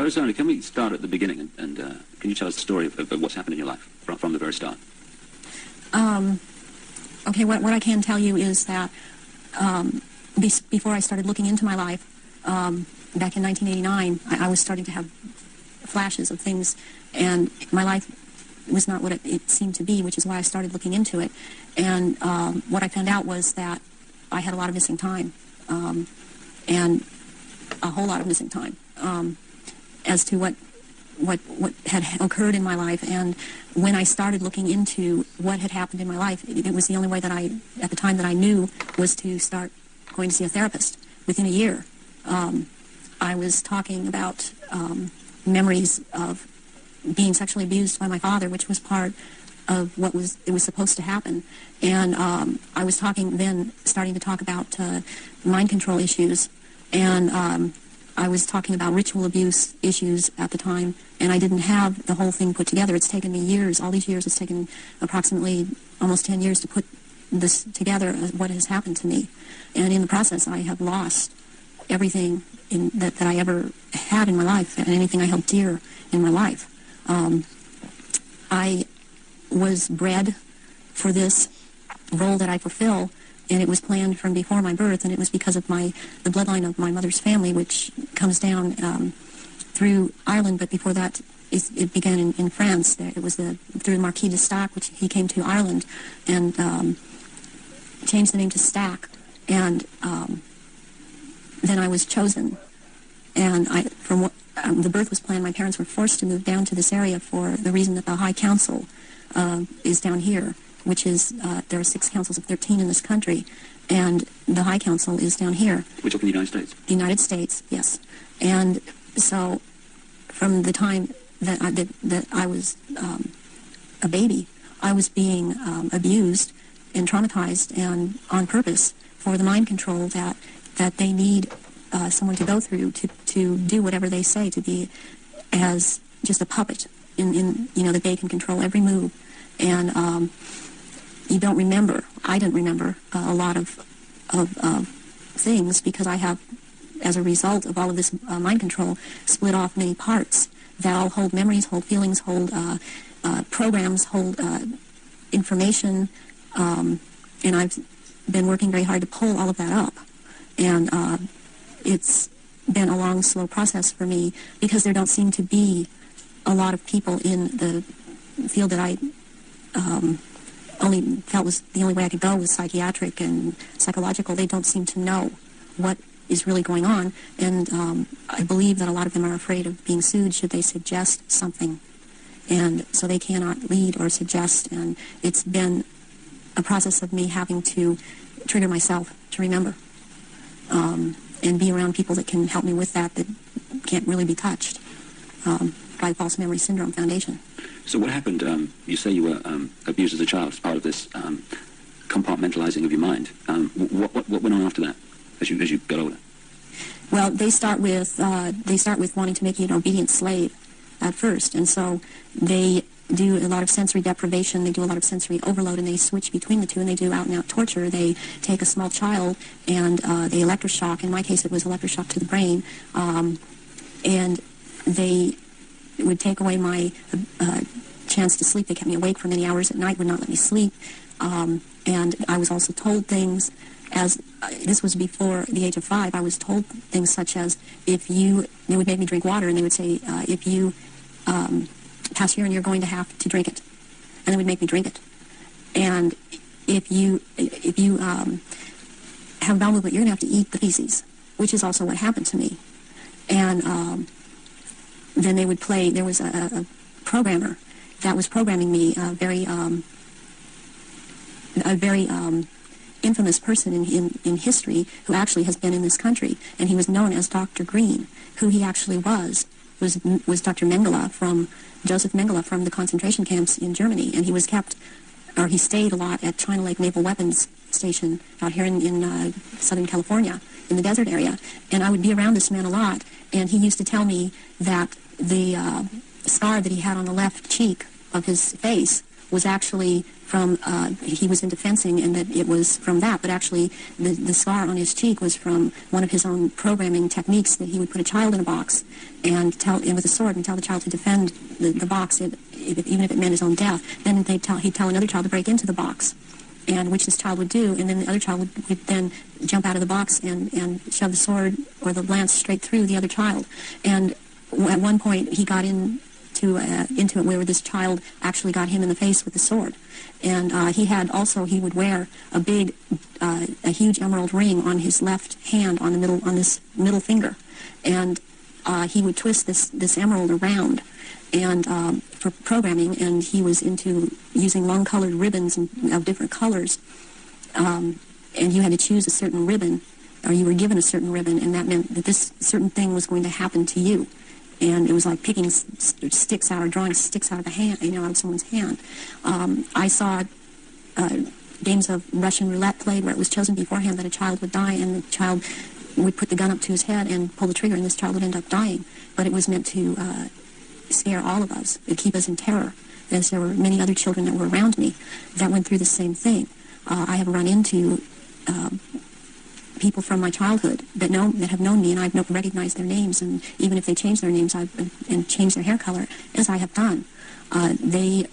Rosanna, can we start at the beginning and can you tell us the story of what's happened in your life from the very start? Okay, what I can tell you is that before I started looking into my life, back in 1989, I was starting to have flashes of things, and my life was not what it seemed to be, which is why I started looking into it. And what I found out was that I had a lot of missing time, and a whole lot of missing time, as to what had occurred in my life. And when I started looking into what had happened in my life, it was the only way that at the time that I knew, was to start going to see a therapist. Within a year, I was talking about memories of being sexually abused by my father, which was part of what was supposed to happen. And I was starting to talk about mind control issues, and I was talking about ritual abuse issues at the time, and I didn't have the whole thing put together. It's taken me years. All these years, it's taken approximately almost 10 years to put this together, what has happened to me. And in the process, I have lost everything that I ever had in my life, and anything I held dear in my life. I was bred for this role that I fulfill, and it was planned from before my birth, and it was because of the bloodline of my mother's family, which comes down through Ireland, but before that, it began in France. It was through the Marquis de Stack, which he came to Ireland and changed the name to Stack, and then I was chosen. And the birth was planned. My parents were forced to move down to this area for the reason that the High Council is down here, which is, there are 6 councils of 13 in this country, and the High Council is down here. We're talking the United States? The United States, yes. And so from the time that I was a baby, I was being abused and traumatized, and on purpose, for the mind control that they need someone to go through to do whatever they say, to be as just a puppet in that they can control every move. And you don't remember. I didn't remember a lot of things, because I have, as a result of all of this mind control, split off many parts that all hold memories, hold feelings, hold programs, hold information, and I've been working very hard to pull all of that up. And it's been a long, slow process for me, because there don't seem to be a lot of people in the field that I only felt was the only way I could go was psychiatric and psychological. They don't seem to know what is really going on, and I believe that a lot of them are afraid of being sued should they suggest something, and so they cannot lead or suggest, and it's been a process of me having to trigger myself to remember, and be around people that can help me with that can't really be touched by False Memory Syndrome Foundation. So what happened? You say you were abused as a child as part of this compartmentalizing of your mind. What went on after that, as you got older? Well, they start with wanting to make you an obedient slave at first, and so they do a lot of sensory deprivation, they do a lot of sensory overload, and they switch between the two, and they do out-and-out torture. They take a small child and they electroshock. In my case, it was electroshock to the brain, and they would take away my chance to sleep. They kept me awake for many hours at night, would not let me sleep, and I was also told things, as this was before the age of 5, I was told things such as, they would make me drink water, and they would say, if you pass urine, you're going to have to drink it, and they would make me drink it. And if you have bowel movement, you're going to have to eat the feces, which is also what happened to me. And then they would play. There was a programmer that was programming me, a very infamous person in history, who actually has been in this country, and he was known as Dr. Green. Who he actually was Dr. Mengele, Joseph Mengele, from the concentration camps in Germany, and he stayed a lot at China Lake Naval Weapons Station out here in Southern California, in the desert area. And I would be around this man a lot, and he used to tell me that the scar that he had on the left cheek of his face was actually he was into fencing, and that it was from that, but actually the scar on his cheek was from one of his own programming techniques, that he would put a child in a box and with a sword and tell the child to defend the box, even if it meant his own death. Then he'd tell another child to break into the box, and which this child would do, and then the other child would then jump out of the box and shove the sword or the lance straight through the other child. And at one point he got into it where this child actually got him in the face with the sword. And he would wear a huge emerald ring on his left hand on this middle finger, and he would twist this emerald around and for programming, and he was into using long-colored ribbons of different colors, and you had to choose a certain ribbon, or you were given a certain ribbon, and that meant that this certain thing was going to happen to you. And it was like picking sticks out or drawing sticks out of out of someone's hand. I saw games of Russian roulette played where it was chosen beforehand that a child would die, and the child would put the gun up to his head and pull the trigger, and this child would end up dying. But it was meant to scare all of us, and keep us in terror, as there were many other children that were around me that went through the same thing. I have run into people from my childhood that have known me, and I've recognized their names, and even if they change their names and change their hair color, as I have done, they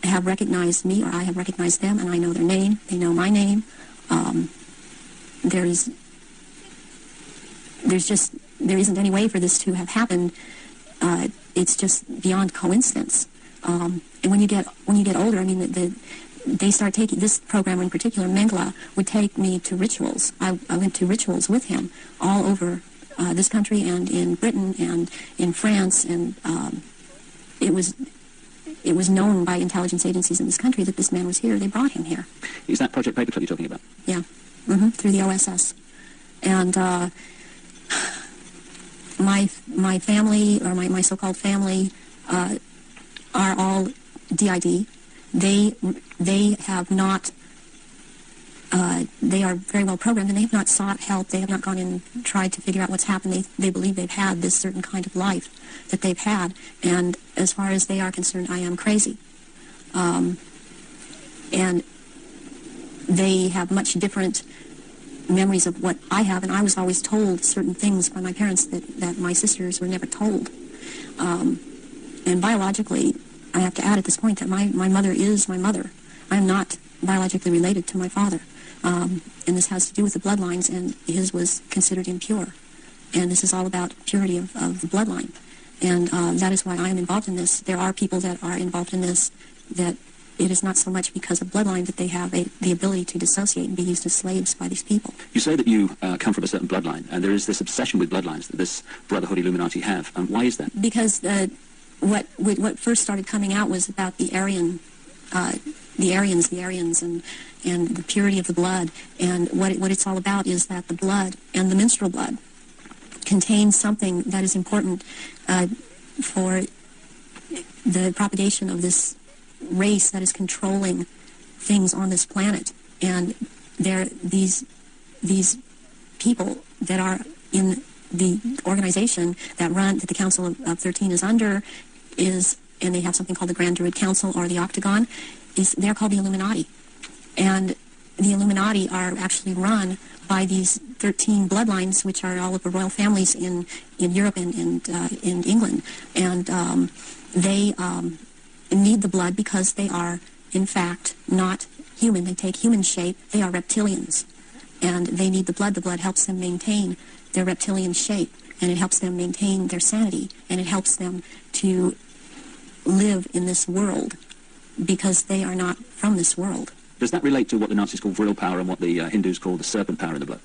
have recognized me, or I have recognized them, and I know their name. They know my name. There isn't any way for this to have happened. It's just beyond coincidence. And when you get older, I mean, they start taking, this program in particular, Mengele, would take me to rituals. I went to rituals with him all over this country and in Britain and in France, and it was known by intelligence agencies in this country that this man was here. They brought him here. Is that Project Paperclip you're talking about? Yeah, through the OSS. And my family, or my so-called family, are all DID. They have not, they are very well programmed, and they have not sought help. They have not gone in and tried to figure out what's happened. They believe they've had this certain kind of life that they've had, and as far as they are concerned, I am crazy. And they have much different memories of what I have, and I was always told certain things by my parents that my sisters were never told. And biologically, I have to add at this point that my mother is my mother. I am not biologically related to my father. And this has to do with the bloodlines, and his was considered impure. And this is all about purity of the bloodline. And that is why I am involved in this. There are people that are involved in this that it is not so much because of bloodline that they have the ability to dissociate and be used as slaves by these people. You say that you come from a certain bloodline, and there is this obsession with bloodlines that this Brotherhood Illuminati have. Why is that? Because what first started coming out was about the Aryans, and the purity of the blood. And what it's all about is that the blood, and the menstrual blood, contains something that is important for the propagation of this race that is controlling things on this planet. And these people that are in the organization that the Council of 13 is under, and they have something called the Grand Druid Council, or the Octagon, they're called the Illuminati. And the Illuminati are actually run by these 13 bloodlines, which are all of the royal families in Europe and in England. And they need the blood because they are, in fact, not human. They take human shape. They are reptilians. And they need the blood. The blood helps them maintain their reptilian shape, and it helps them maintain their sanity, and it helps them to live in this world because they are not from this world. Does that relate to what the Nazis call vril power and what the Hindus call the serpent power in the blood?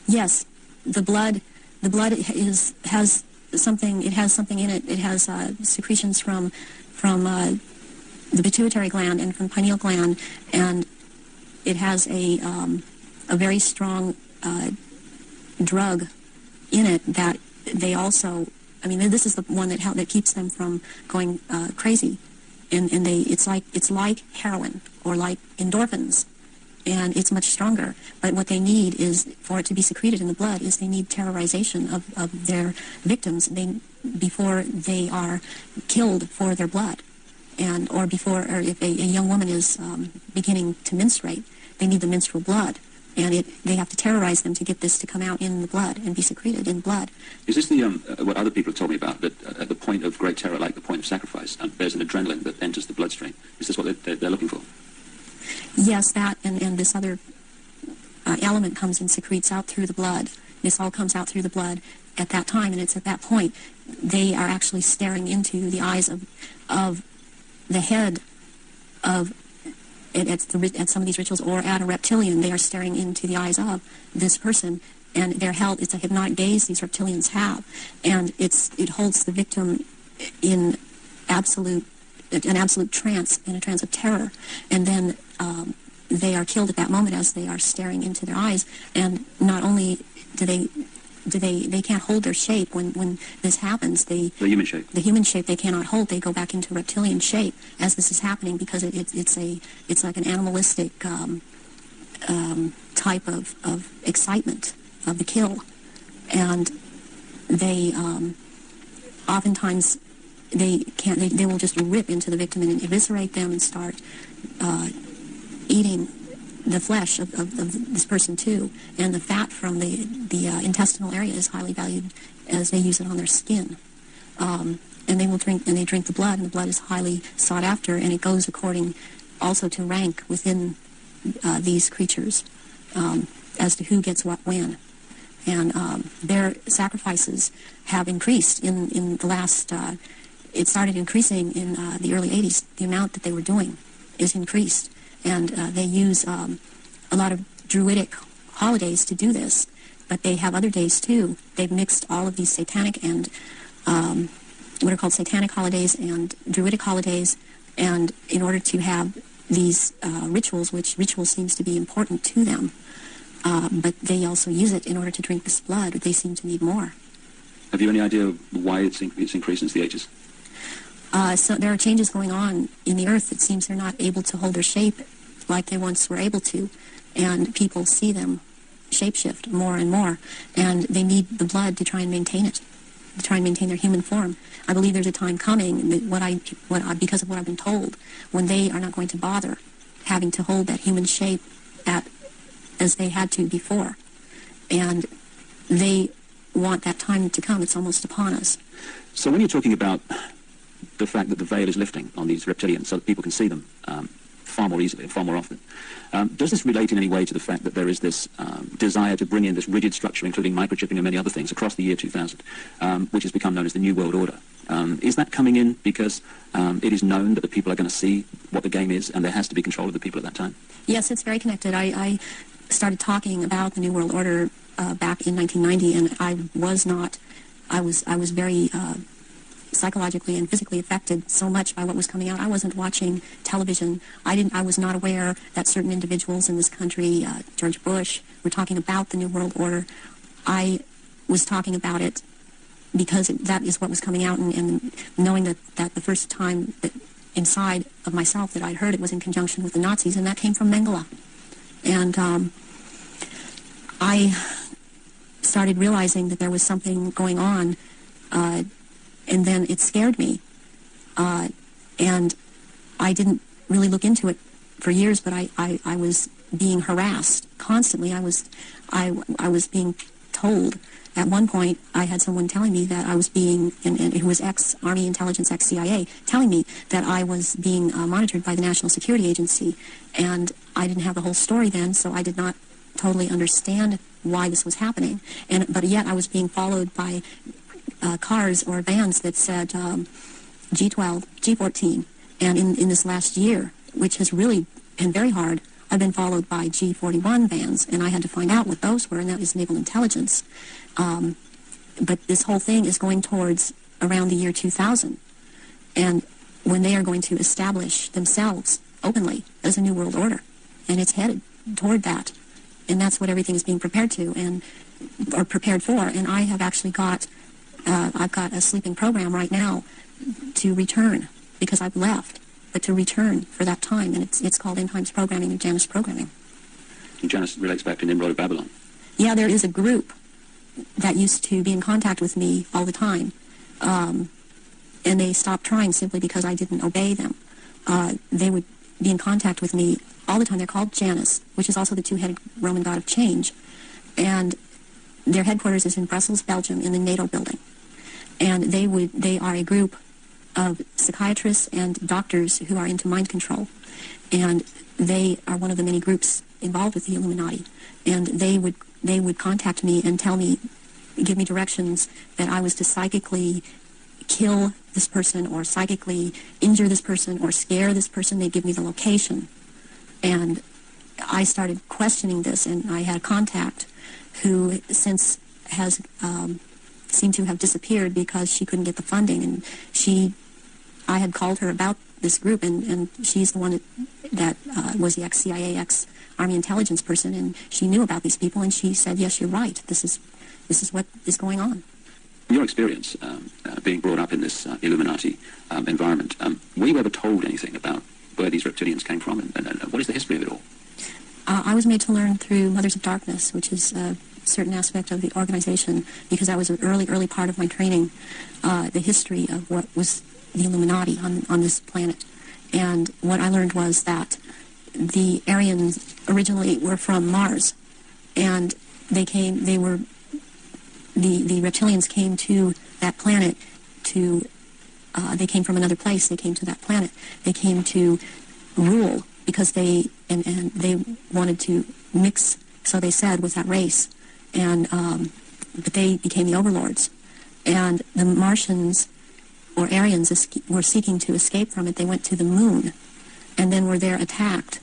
Yes. The blood has something in it. It has secretions from the pituitary gland and from pineal gland, and it has a very strong drug in it that they also, I mean, this is the one that keeps them from going crazy, and it's like heroin or like endorphins, and it's much stronger. But what they need is, for it to be secreted in the blood, is they need terrorization of their victims before they are killed for their blood. or if a young woman is beginning to menstruate, they need the menstrual blood. And they have to terrorize them to get this to come out in the blood and be secreted in blood. Is this the what other people have told me about, that at the point of great terror, like the point of sacrifice, there's an adrenaline that enters the bloodstream? Is this what they're looking for? Yes, that and this other element comes and secretes out through the blood. This all comes out through the blood at that time, and it's at that point they are actually staring into the eyes of the head of at some of these rituals, or at a reptilian. They are staring into the eyes of this person, and they're held. It's a hypnotic gaze these reptilians have, and it holds the victim in an absolute trance, in a trance of terror, and then they are killed at that moment as they are staring into their eyes. And not only do they can't hold their shape when this happens. The human shape they cannot hold. They go back into reptilian shape as this is happening, because it's like an animalistic type of excitement of the kill. And they oftentimes they will just rip into the victim and eviscerate them and start eating the flesh of this person too, and the fat from the intestinal area is highly valued, as they use it on their skin. And they drink the blood, and the blood is highly sought after, and it goes according also to rank within these creatures as to who gets what when. And their sacrifices have increased in the last. It started increasing in the early 80s. The amount that they were doing is increased. And they use a lot of Druidic holidays to do this, but they have other days too. They've mixed all of these satanic and what are called satanic holidays and Druidic holidays, and in order to have these rituals, which ritual seems to be important to them, but they also use it in order to drink this blood. They seem to need more. Have you any idea why it's increased since the ages? So there are changes going on in the earth. It seems they're not able to hold their shape like they once were able to, and people see them shapeshift more and more, and they need the blood to try and maintain it, to try and maintain their human form. I believe there's a time coming, because of what I've been told, when they are not going to bother having to hold that human shape as they had to before, and they want that time to come. It's almost upon us. So when you're talking about the fact that the veil is lifting on these reptilians so that people can see them far more easily and far more often, does this relate in any way to the fact that there is this desire to bring in this rigid structure, including microchipping and many other things, across the year 2000, which has become known as the New World Order? Is that coming in because it is known that the people are going to see what the game is, and there has to be control of the people at that time? Yes, it's very connected. I started talking about the New World Order back in 1990, and I was very psychologically and physically affected so much by what was coming out. I wasn't watching television. I was not aware that certain individuals in this country, George Bush, were talking about the New World Order. I was talking about it because that is what was coming out, and knowing that the first time that inside of myself that I'd heard it was in conjunction with the Nazis, and that came from Mengele. And I started realizing that there was something going on, and then it scared me, and I didn't really look into it for years, but I was being harassed constantly. I was being told. At one point, I had someone telling me that I was being, and who was ex-Army intelligence, ex-CIA, telling me that I was being monitored by the National Security Agency, and I didn't have the whole story then, so I did not totally understand why this was happening. But yet I was being followed by cars or vans that said G12, G14, and in this last year, which has really been very hard, I've been followed by G41 vans, and I had to find out what those were, and that is naval intelligence. But this whole thing is going towards around the year 2000, and when they are going to establish themselves openly as a new world order, and it's headed toward that, and that's what everything is being prepared to, or prepared for. And I have actually got, I've got a sleeping program right now to return, because I've left, but to return for that time, and it's called End Times Programming, or Janus Programming. And Janus relates back to Nimrod of Babylon. Yeah, there is a group that used to be in contact with me all the time, and they stopped trying simply because I didn't obey them. they would be in contact with me all the time. They're called Janus, which is also the two-headed Roman god of change. And their headquarters is in Brussels, Belgium, in the NATO building. And they are a group of psychiatrists and doctors who are into mind control. And they are one of the many groups involved with the Illuminati. And they would contact me and tell me, give me directions that I was to psychically kill this person or psychically injure this person or scare this person. They'd give me the location. And I started questioning this, and I had a contact who since has seemed to have disappeared because she couldn't get the funding. And I had called her about this group, and she's the one that was the ex-CIA, ex-Army intelligence person, and she knew about these people, and she said, yes, you're right. This is what is going on. Your experience being brought up in this Illuminati environment, were you ever told anything about where these reptilians came from, and what is the history of it all? I was made to learn through Mothers of Darkness, which is a certain aspect of the organization, because that was an early part of my training, the history of what was the Illuminati on this planet. And what I learned was that the Aryans originally were from Mars, and the reptilians came to that planet they came from another place. They came to that planet. They came to rule because they wanted to mix, so they said, with that race. And but they became the overlords. And the Martians or Aryans were seeking to escape from it. They went to the moon and then were there attacked.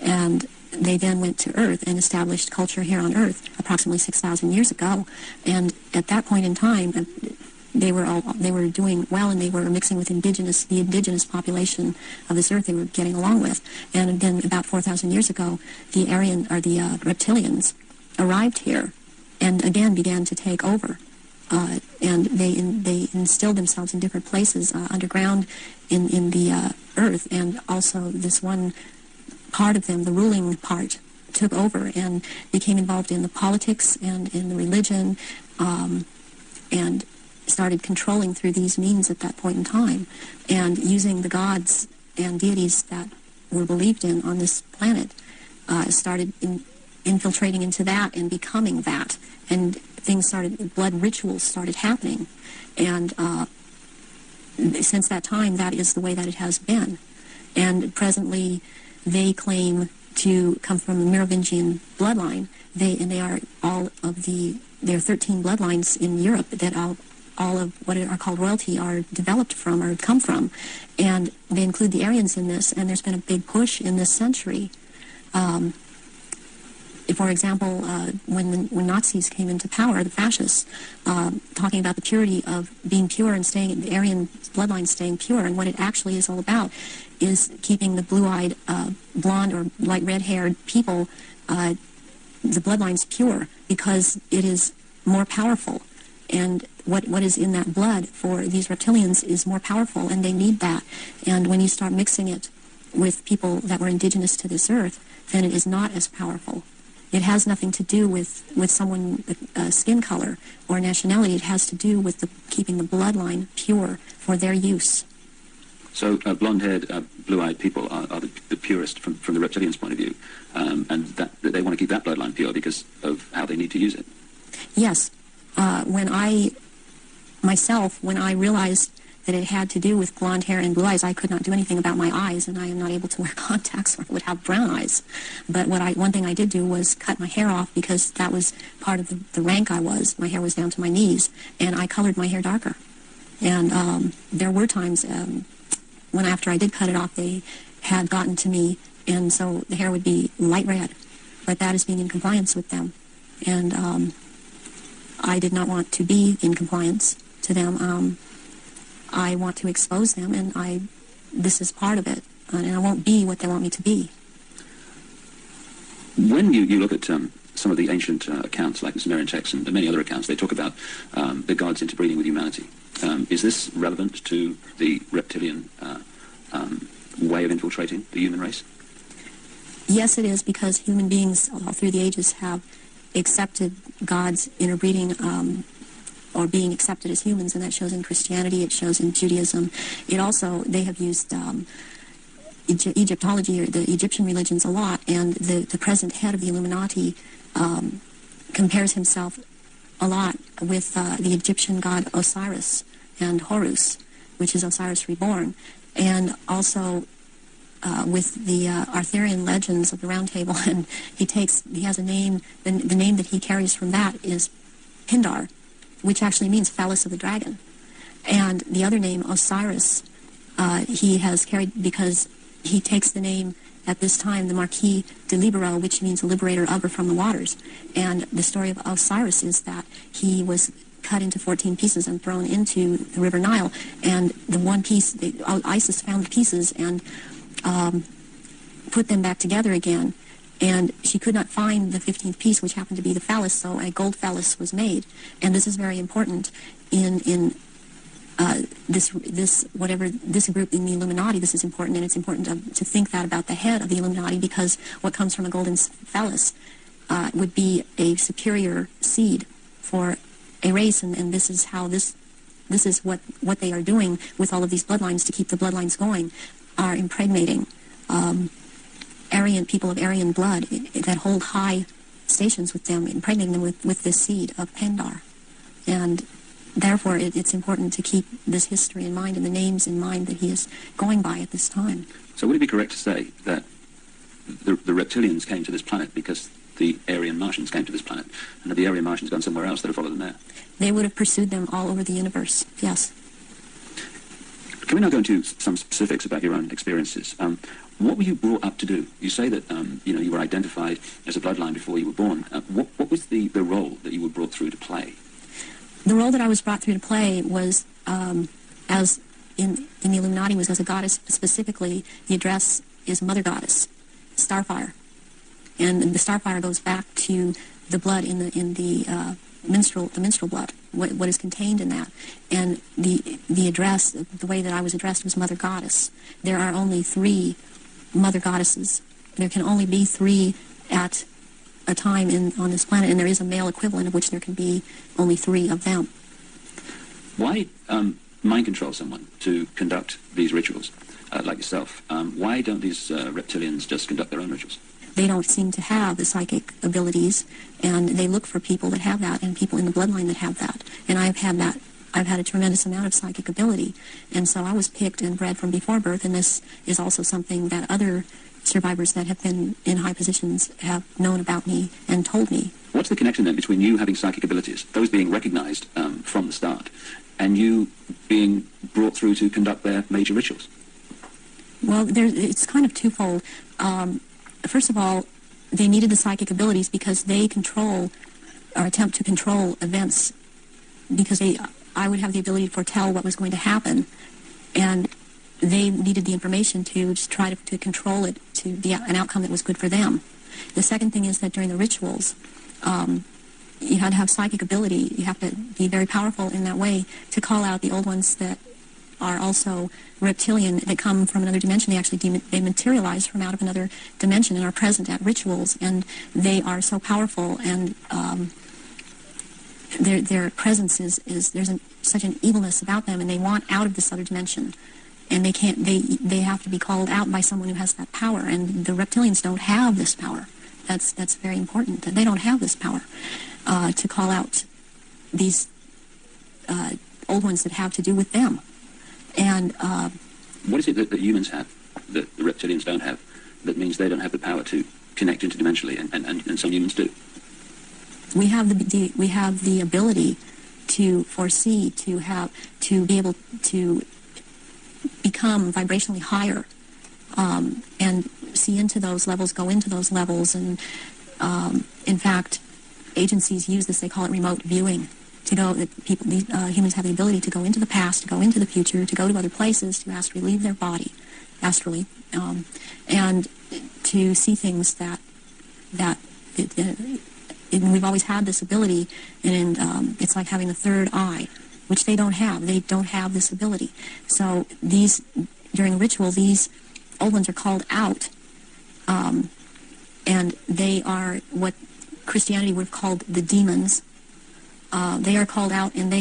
And they then went to Earth and established culture here on Earth approximately 6,000 years ago. And at that point in time, they were doing well, and they were mixing with the indigenous population of this Earth they were getting along with. And then about 4,000 years ago, the reptilians arrived here and again began to take over. And they instilled themselves in different places underground in the Earth, and also this one part of them, the ruling part, took over and became involved in the politics and in the religion, and started controlling through these means at that point in time, and using the gods and deities that were believed in on this planet, started infiltrating into that and becoming that, and blood rituals started happening, and since that time, that is the way that it has been. And presently, they claim to come from the Merovingian bloodline. They are there are 13 bloodlines in Europe that all of what are called royalty are developed from or come from, and they include the Aryans in this. And there's been a big push in this century. For example, when Nazis came into power, the fascists, talking about the purity of being pure and staying, the Aryan bloodline staying pure, and what it actually is all about is keeping the blue-eyed, blonde or light red-haired people, the bloodlines pure, because it is more powerful. And what is in that blood for these reptilians is more powerful, and they need that. And when you start mixing it with people that were indigenous to this earth, then it is not as powerful. It has nothing to do with someone's skin color or nationality. It has to do with keeping the bloodline pure for their use. So blonde-haired, blue-eyed people are the purest from the reptilians' point of view, and that they want to keep that bloodline pure because of how they need to use it. Yes. When I realized that it had to do with blonde hair and blue eyes, I could not do anything about my eyes, and I am not able to wear contacts, or I would have brown eyes. But one thing I did do was cut my hair off, because that was part of the rank I was. My hair was down to my knees, and I colored my hair darker. And there were times when after I did cut it off, they had gotten to me, and so the hair would be light red. But that is being in compliance with them. And I did not want to be in compliance to them. I want to expose them, and this is part of it, and I won't be what they want me to be. When you look at some of the ancient accounts, like the Sumerian texts and many other accounts, they talk about the gods interbreeding with humanity. Is this relevant to the reptilian way of infiltrating the human race? Yes, it is, because human beings all through the ages have accepted God's interbreeding or being accepted as humans, and that shows in Christianity, it shows in Judaism. They have used Egyptology or the Egyptian religions a lot, and the present head of the Illuminati compares himself a lot with the Egyptian god Osiris and Horus, which is Osiris reborn, and also with the Arthurian legends of the Round Table. And he has a name, the name that he carries from that is Pindar, which actually means phallus of the dragon. And the other name, Osiris, he has carried because he takes the name at this time, the Marquis de Libero, which means a liberator of or from the waters. And the story of Osiris is that he was cut into 14 pieces and thrown into the River Nile. And the one piece, Isis found the pieces and put them back together again. And she could not find the 15th piece, which happened to be the phallus, so a gold phallus was made. And this is very important in this group in the Illuminati. This is important, and it's important to think that about the head of the Illuminati, because what comes from a golden phallus would be a superior seed for a race, and this is how this is what they are doing with all of these bloodlines to keep the bloodlines going, are impregnating Aryan people of Aryan blood that hold high stations with them, impregnating them with this seed of Pindar. And therefore, it's important to keep this history in mind and the names in mind that he is going by at this time. So would it be correct to say that the reptilians came to this planet because the Aryan Martians came to this planet, and had the Aryan Martians gone somewhere else, they'd have followed them there? They would have pursued them all over the universe, yes. Can we now go into some specifics about your own experiences? What were you brought up to do? You say that you were identified as a bloodline before you were born. What was the role that you were brought through to play? The role that I was brought through to play was, as in the Illuminati, was as a goddess. Specifically, the address is Mother Goddess, Starfire, and the Starfire goes back to the blood in the menstrual blood. What is contained in that, and the address, the way that I was addressed was Mother Goddess. There are only 3 Mother Goddesses. There can only be 3 at a time on this planet, and there is a male equivalent of which there can be only 3 of them. Why mind control someone to conduct these rituals, like yourself? Why don't these reptilians just conduct their own rituals? They don't seem to have the psychic abilities, and they look for people that have that, and people in the bloodline that have that. And I've had that. I've had a tremendous amount of psychic ability, and so I was picked and bred from before birth, and this is also something that other survivors that have been in high positions have known about me and told me. What's the connection then between you having psychic abilities, those being recognized from the start, and you being brought through to conduct their major rituals? Well, it's kind of twofold. First of all, they needed the psychic abilities because they control or attempt to control events, because I would have the ability to foretell what was going to happen, and they needed the information to just try to control it to an outcome that was good for them. The second thing is that during the rituals, you had to have psychic ability. You have to be very powerful in that way to call out the old ones that are also reptilian, that come from another dimension. They actually they materialize from out of another dimension and are present at rituals, and they are so powerful, and their presence is there's such an evilness about them, and they want out of this other dimension. And they can't. They have to be called out by someone who has that power. And the reptilians don't have this power. That's very important. They don't have this power to call out these old ones that have to do with them. And what is it that humans have that the reptilians don't have? That means they don't have the power to connect interdimensionally, and some humans do. We have the ability to foresee, to be able to become vibrationally higher, and see into those levels, go into those levels, and in fact, agencies use this. They call it remote viewing. Humans have the ability to go into the past, to go into the future, to go to other places, to astrally leave their body, astrally, and to see things that we've always had this ability, and it's like having a third eye, which they don't have. They don't have this ability. So during ritual, these old ones are called out, and they are what Christianity would have called the demons. They are called out, and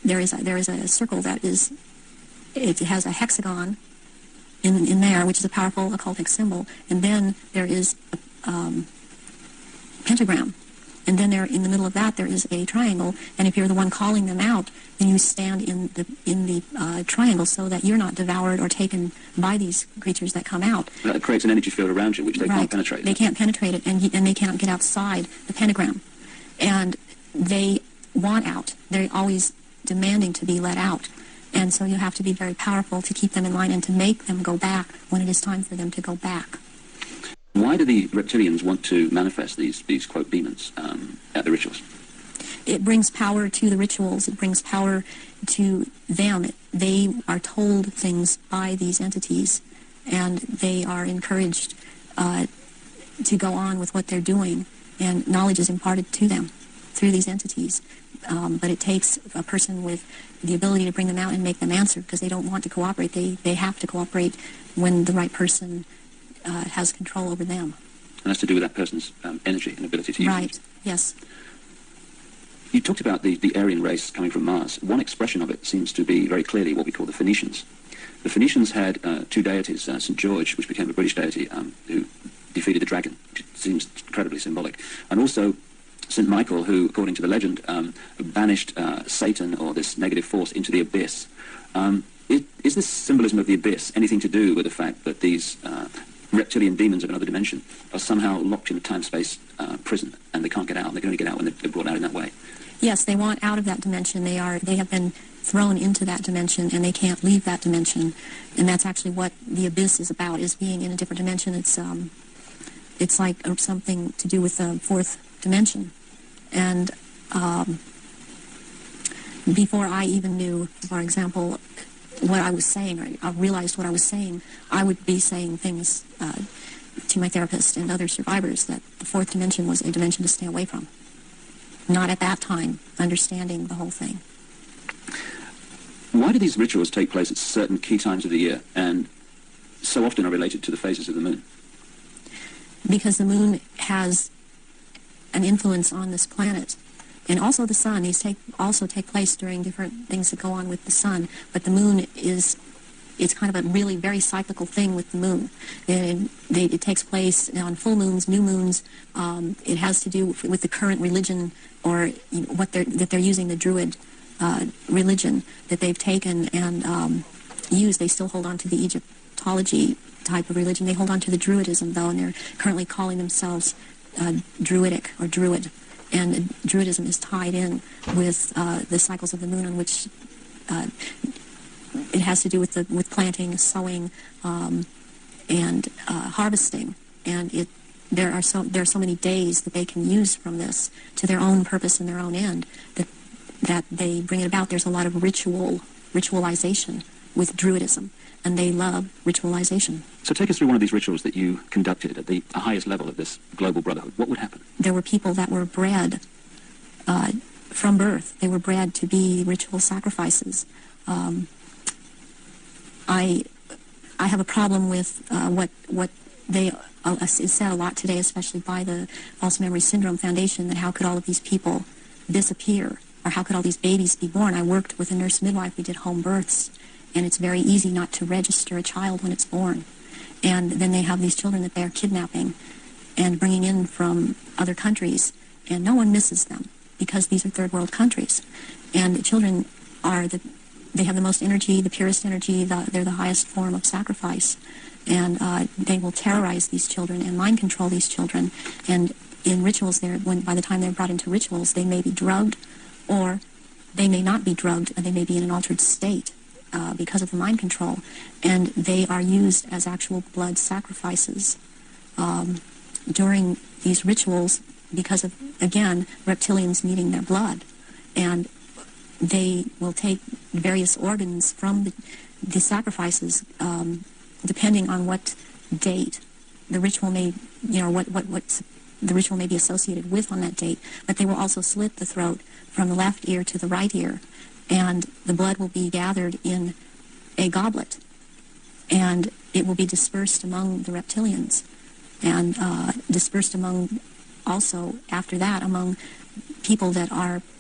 there is a circle that is, it has a hexagon in there, which is a powerful occultic symbol. And then there is a pentagram. And then there, in the middle of that, there is a triangle. And if you're the one calling them out, then you stand in the triangle so that you're not devoured or taken by these creatures that come out. That creates an energy field around you, which they can't penetrate. They can't penetrate it, and they can't get outside the pentagram. And they want out. They're always demanding to be let out. And so you have to be very powerful to keep them in line and to make them go back when it is time for them to go back. Why do the reptilians want to manifest these quote, demons at the rituals? It brings power to the rituals. It brings power to them. They are told things by these entities, and they are encouraged to go on with what they're doing, and knowledge is imparted to them through these entities. But it takes a person with the ability to bring them out and make them answer, because they don't want to cooperate. They have to cooperate when the right person has control over them. And that's to do with that person's energy and ability to use Right, it. yes. You talked about the Aryan race coming from Mars. One expression of it seems to be very clearly what we call the Phoenicians. The Phoenicians had two deities, St. George, which became a British deity, who defeated the dragon, which seems incredibly symbolic. And also St. Michael, who, according to the legend, banished Satan, or this negative force, into the abyss. Is this symbolism of the abyss anything to do with the fact that these reptilian demons of another dimension are somehow locked in a time-space prison, and they can't get out? They can only get out when they're brought out in that way. Yes, they want out of that dimension. They have been thrown into that dimension, and they can't leave that dimension. And that's actually what the abyss is about, is being in a different dimension. It's like something to do with the fourth dimension. And before I even knew, for example, what I was saying, or I realized what I was saying, I would be saying things to my therapist and other survivors that the fourth dimension was a dimension to stay away from. Not at that time understanding the whole thing. Why do these rituals take place at certain key times of the year and so often are related to the phases of the moon? Because the moon has an influence on this planet. And also the sun. These also take place during different things that go on with the sun. But the moon it's kind of a really very cyclical thing with the moon. It takes place on full moons, new moons. It has to do with the current religion, or what they're using, the Druid religion that they've taken and used. They still hold on to the Egyptology type of religion. They hold on to the Druidism, though, and they're currently calling themselves Druidic or Druid. And Druidism is tied in with the cycles of the moon, on which it has to do with planting, sowing, and harvesting. And there are so many days that they can use from this to their own purpose and their own end that they bring it about. There's a lot of ritualization with Druidism, and they love ritualization. So take us through one of these rituals that you conducted at the highest level of this global brotherhood. What would happen? There were people that were bred from birth. They were bred to be ritual sacrifices. I have a problem with what they is said a lot today, especially by the False Memory Syndrome Foundation, that how could all of these people disappear, or how could all these babies be born? I worked with a nurse midwife. We did home births, and it's very easy not to register a child when it's born. And then they have these children that they're kidnapping and bringing in from other countries, and no one misses them because these are third world countries. And the children they have the most energy, the purest energy, they're the highest form of sacrifice. And they will terrorize these children and mind control these children. And in rituals, by the time they're brought into rituals, they may be drugged, or they may not be drugged, and they may be in an altered state because of the mind control. And they are used as actual blood sacrifices during these rituals because of, again, reptilians needing their blood. And they will take various organs from the sacrifices, depending on what date the ritual may, what the ritual may be associated with on that date. But they will also slit the throat from the left ear to the right ear, and the blood will be gathered in a goblet, and it will be dispersed among the reptilians, and dispersed among, also after that, among people that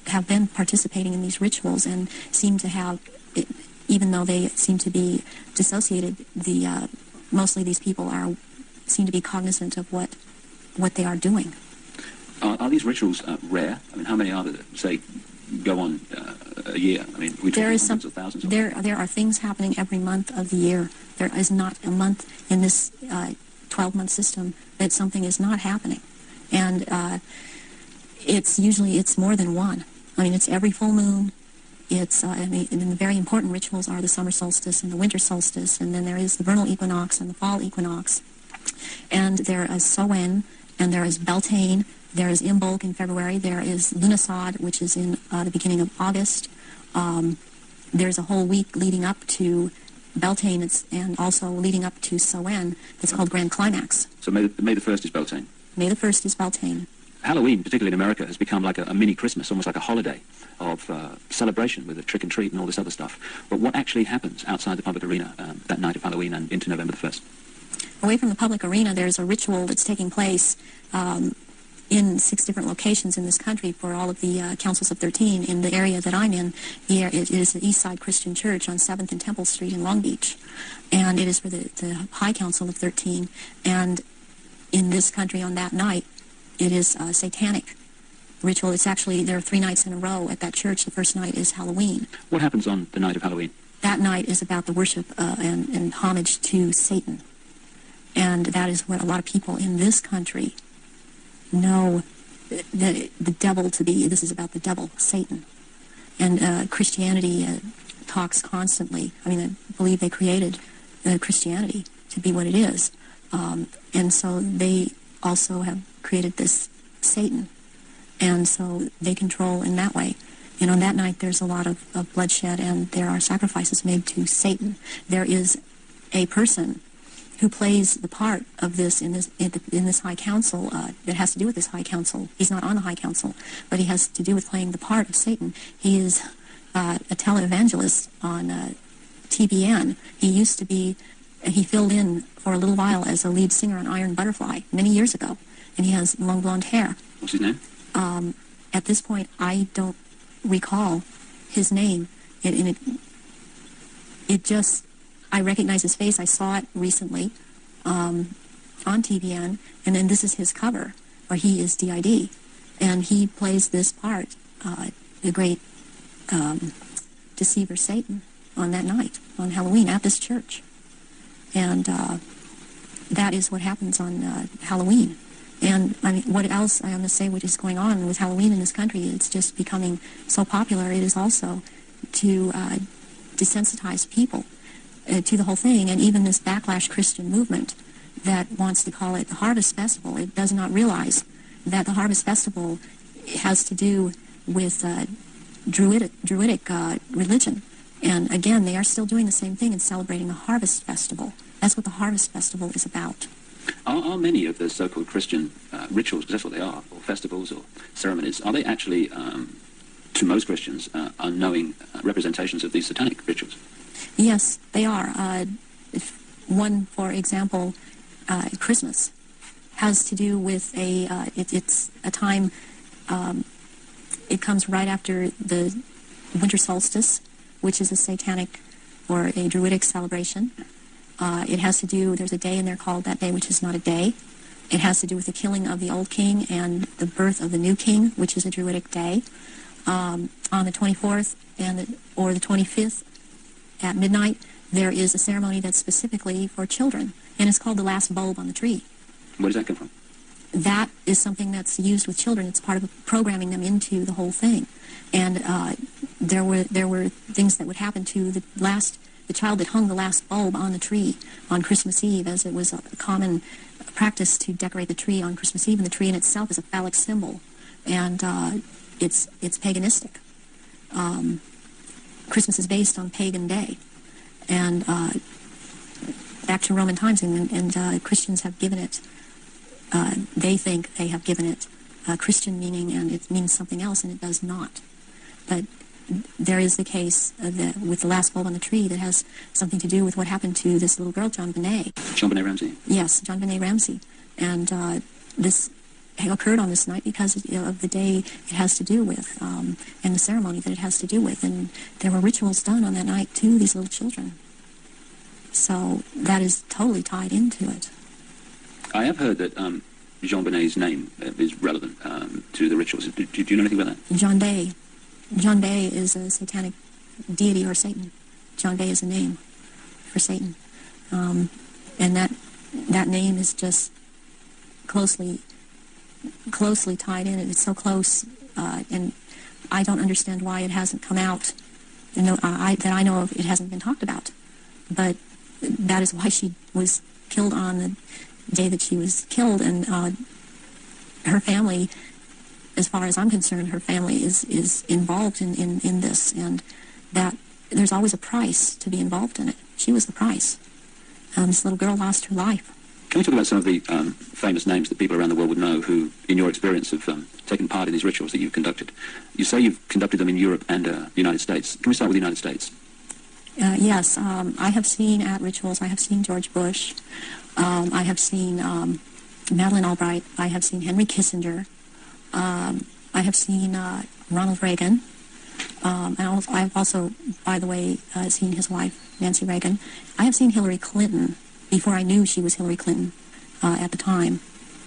have been participating in these rituals and seem to have even though they seem to be dissociated, mostly these people seem to be cognizant of what they are doing. Are these rituals rare? I mean, how many are there that, say, go on a year? I mean, we talk hundreds of thousands of them. There are things happening every month of the year. There is not a month in this 12-month system that something is not happening. And it's more than one. I mean, it's every full moon. It's and the very important rituals are the summer solstice and the winter solstice, and then there is the vernal equinox and the fall equinox. And there is Samhain, and there is Beltane, there is Imbolc in February, there is Lughnasadh, which is in the beginning of August. There's a whole week leading up to Beltane and also leading up to Samhain that's called Grand Climax. So May the 1st is Beltane? May the 1st is Beltane. Halloween, particularly in America, has become like a mini Christmas, almost like a holiday of celebration with a trick and treat and all this other stuff. But what actually happens outside the public arena that night of Halloween and into November the 1st? Away from the public arena, there's a ritual that's taking place in 6 different locations in this country for all of the councils of 13. In the area that I'm in, it is the East Side Christian Church on 7th and Temple Street in Long Beach. And it is for the High Council of 13. And in this country on that night, it is a satanic ritual. It's actually, there are 3 nights in a row at that church. The first night is Halloween. What happens on the night of Halloween? That night is about the worship and homage to Satan. And that is what a lot of people in this country know the devil to be. This is about the devil, Satan. And Christianity talks constantly. I mean, I believe they created Christianity to be what it is. And so they also have created this Satan. And so they control in that way. And on that night, there's a lot of bloodshed, and there are sacrifices made to Satan. There is a person who plays the part of this in this High Council. It has to do with this High Council. He's not on the High Council, but he has to do with playing the part of Satan. He is a televangelist on TBN. He filled in for a little while as a lead singer on Iron Butterfly many years ago, and he has long blonde hair. What's his name? At this point, I don't recall his name. I recognize his face. I saw it recently on TVN, and then this is his cover, where he is DID, and he plays this part, the great deceiver Satan, on that night, on Halloween, at this church. And that is what happens on Halloween. And I mean, what else I want to say what is going on with Halloween in this country? It's just becoming so popular. It is also to desensitize people to the whole thing, and even this backlash Christian movement that wants to call it the Harvest Festival. It does not realize that the Harvest Festival has to do with Druidic religion. And again, they are still doing the same thing and celebrating the Harvest Festival. That's what the Harvest Festival is about. Are many of the so-called Christian rituals, because that's what they are, or festivals or ceremonies, are they actually, to most Christians, unknowing representations of these satanic rituals? Yes, they are. One, for example, Christmas has to do with it's a time, it comes right after the winter solstice, which is a satanic or a Druidic celebration. It has to do, there's a day in there called that day, which is not a day. It has to do with the killing of the old king and the birth of the new king, which is a Druidic day. On the 24th or the 25th at midnight, there is a ceremony that's specifically for children, and it's called the last bulb on the tree. Where does that come from? That is something that's used with children. It's part of programming them into the whole thing. And there were things that would happen to the child that hung the last bulb on the tree on Christmas Eve, as it was a common practice to decorate the tree on Christmas Eve, and the tree in itself is a phallic symbol, and it's paganistic. Christmas is based on pagan day, and back to Roman times, and Christians have given it, they think they have given it Christian meaning, and it means something else, and it does not. But there is the case with the last bulb on the tree that has something to do with what happened to this little girl, JonBenet. JonBenet Ramsey? Yes, JonBenet Ramsey. And this occurred on this night because of the day it has to do with, and the ceremony that it has to do with. And there were rituals done on that night to these little children. So that is totally tied into it. I have heard that Jean Benet's name is relevant to the rituals. Do you know anything about that? John Bay. John Bay is a satanic deity or Satan. John Bay is a name for Satan. And that name is just closely tied in. It's so close, and I don't understand why it hasn't come out. That I know of, it hasn't been talked about. But that is why she was killed on the day that she was killed, and her family, as far as I'm concerned, her family is involved in this, and that there's always a price to be involved in it. She was the price. This little girl lost her life. Can we talk about some of the famous names that people around the world would know who, in your experience, have taken part in these rituals that you've conducted? You say you've conducted them in Europe and the United States. Can we start with the United States? Yes, I have seen at rituals, I have seen George Bush, I have seen Madeleine Albright, I have seen Henry Kissinger, I have seen Ronald Reagan, and I have also, by the way, seen his wife, Nancy Reagan. I have seen Hillary Clinton before I knew she was Hillary Clinton at the time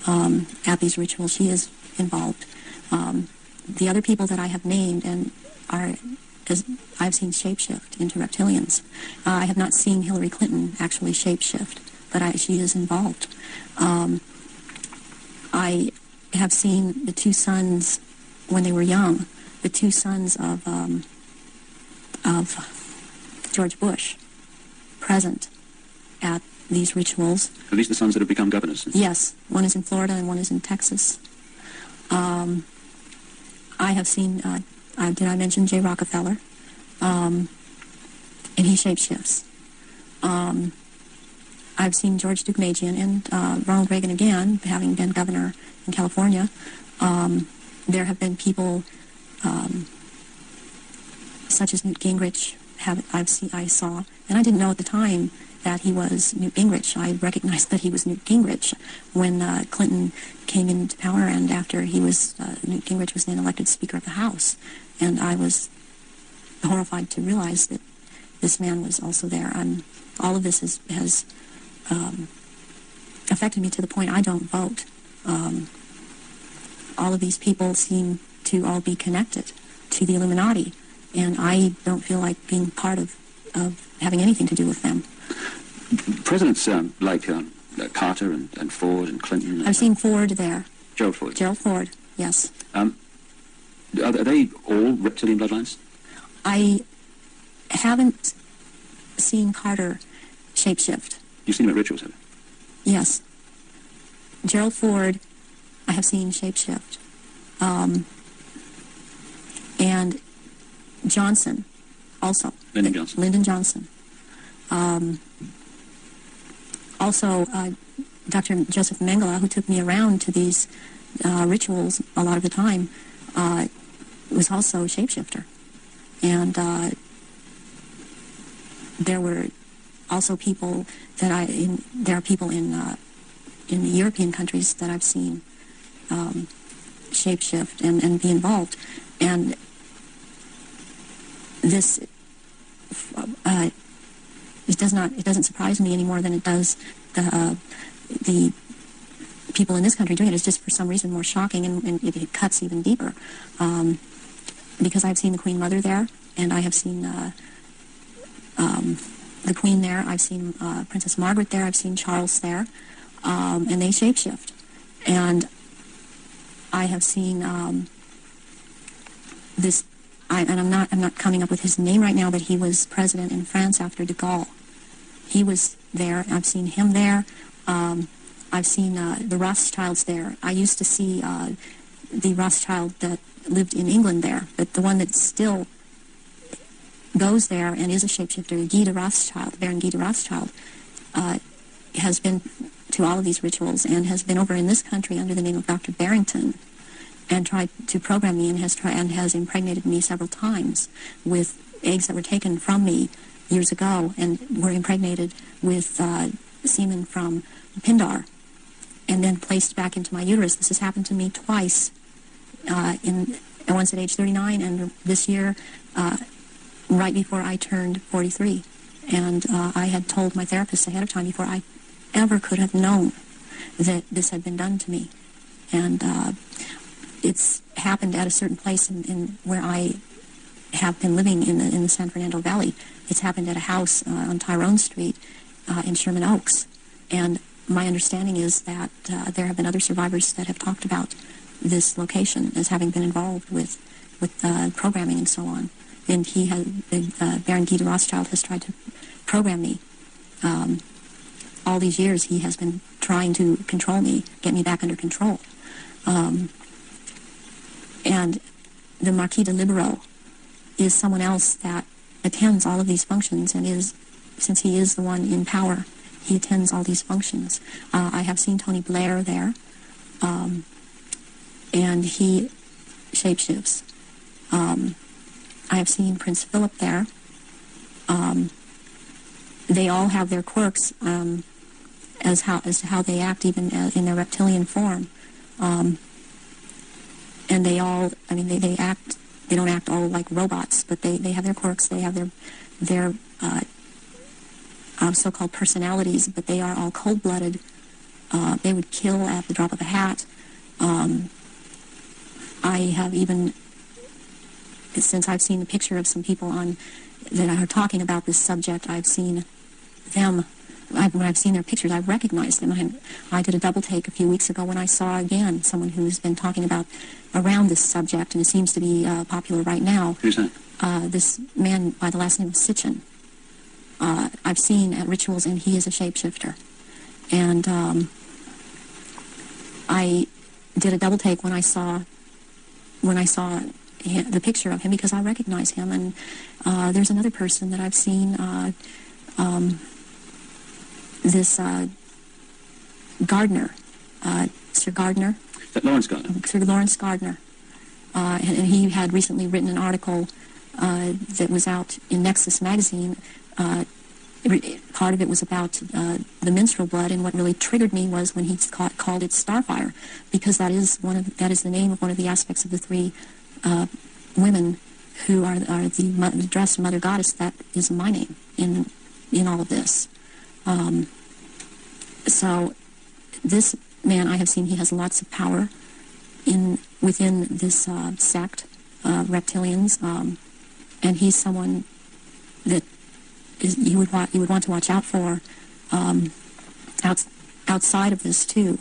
at these rituals. She is involved. The other people that I have named and are... because I've seen shapeshift into reptilians. I have not seen Hillary Clinton actually shapeshift, but she is involved. I have seen the two sons when they were young, the two sons of George Bush, present at these rituals. Are these the sons that have become governors? Yes, one is in Florida and one is in Texas. I have seen... did I mention Jay Rockefeller? And he shapeshifts. I've seen George Deukmejian and Ronald Reagan again, having been governor in California. There have been people such as Newt Gingrich. I saw, and I didn't know at the time that he was Newt Gingrich. I recognized that he was Newt Gingrich when Clinton came into power, and after he was, Newt Gingrich was then elected Speaker of the House. And I was horrified to realize that this man was also there. All of this has affected me to the point I don't vote. All of these people seem to all be connected to the Illuminati, and I don't feel like being part of having anything to do with them. Presidents like Carter and Ford and Clinton. I've seen Ford there. Gerald Ford. Gerald Ford, yes. Are they all reptilian bloodlines? I haven't seen Carter shapeshift. You've seen him at rituals, have you? Yes. Gerald Ford, I have seen shapeshift. And Johnson, also. Lyndon Johnson. Lyndon Johnson. Also, Dr. Joseph Mengele, who took me around to these rituals a lot of the time, was also a shapeshifter. And there were also people that there are people in the European countries that I've seen shapeshift and be involved. And this, it doesn't surprise me any more than it does the people in this country doing it. It's just for some reason more shocking, and it cuts even deeper. Because I've seen the Queen Mother there, and I have seen the Queen there. I've seen Princess Margaret there. I've seen Charles there, and they shapeshift. And I have seen this. I'm not coming up with his name right now, but he was president in France after de Gaulle. He was there. I've seen him there. I've seen the Rothschilds there. I used to see the Rothschild that lived in England there, but the one that still goes there and is a shapeshifter, Guy de Rothschild, Baron Guy de Rothschild, has been to all of these rituals and has been over in this country under the name of Dr. Barrington and tried to program me and has impregnated me several times with eggs that were taken from me years ago and were impregnated with semen from Pindar. and then placed back into my uterus. This has happened to me twice, once at age 39 and this year right before I turned 43. And I had told my therapist ahead of time before I ever could have known that this had been done to me. And it's happened at a certain place in where I have been living in the San Fernando Valley. It's happened at a house on Tyrone Street in Sherman Oaks. And my understanding is that there have been other survivors that have talked about this location as having been involved with programming and so on. And he has, Baron Guy de Rothschild has tried to program me. All these years he has been trying to control me, get me back under control. And the Marquis de Libero is someone else that attends all of these functions and is, since he is the one in power, he attends all these functions. I have seen Tony Blair there, and he shapeshifts. I have seen Prince Philip there. They all have their quirks as to how they act, even in their reptilian form. And they all, I mean, they act. They don't act all like robots, but they have their quirks. They have their so-called personalities, but they are all cold-blooded. They would kill at the drop of a hat. I have even, since I've seen the picture of some people that are talking about this subject, I've seen them. When I've seen their pictures, I've recognized them. I did a double take a few weeks ago when I saw again someone who's been talking about around this subject, and it seems to be popular right now. Who's that? This man by the last name of Sitchin. I've seen at rituals, and he is a shapeshifter. And I did a double take when I saw the picture of him, because I recognize him. And there's another person that I've seen. This Gardner, Sir Gardner. Is that Lawrence Gardner? Sir Lawrence Gardner. And he had recently written an article that was out in Nexus magazine. Part of it was about the menstrual blood, and what really triggered me was when he called it Starfire, because that is the name of one of the aspects of the three women who are the dressed mother goddess. That is my name in all of this. So this man I have seen, he has lots of power within this sect of reptilians, and he's someone that you would want to watch out for outside of this too,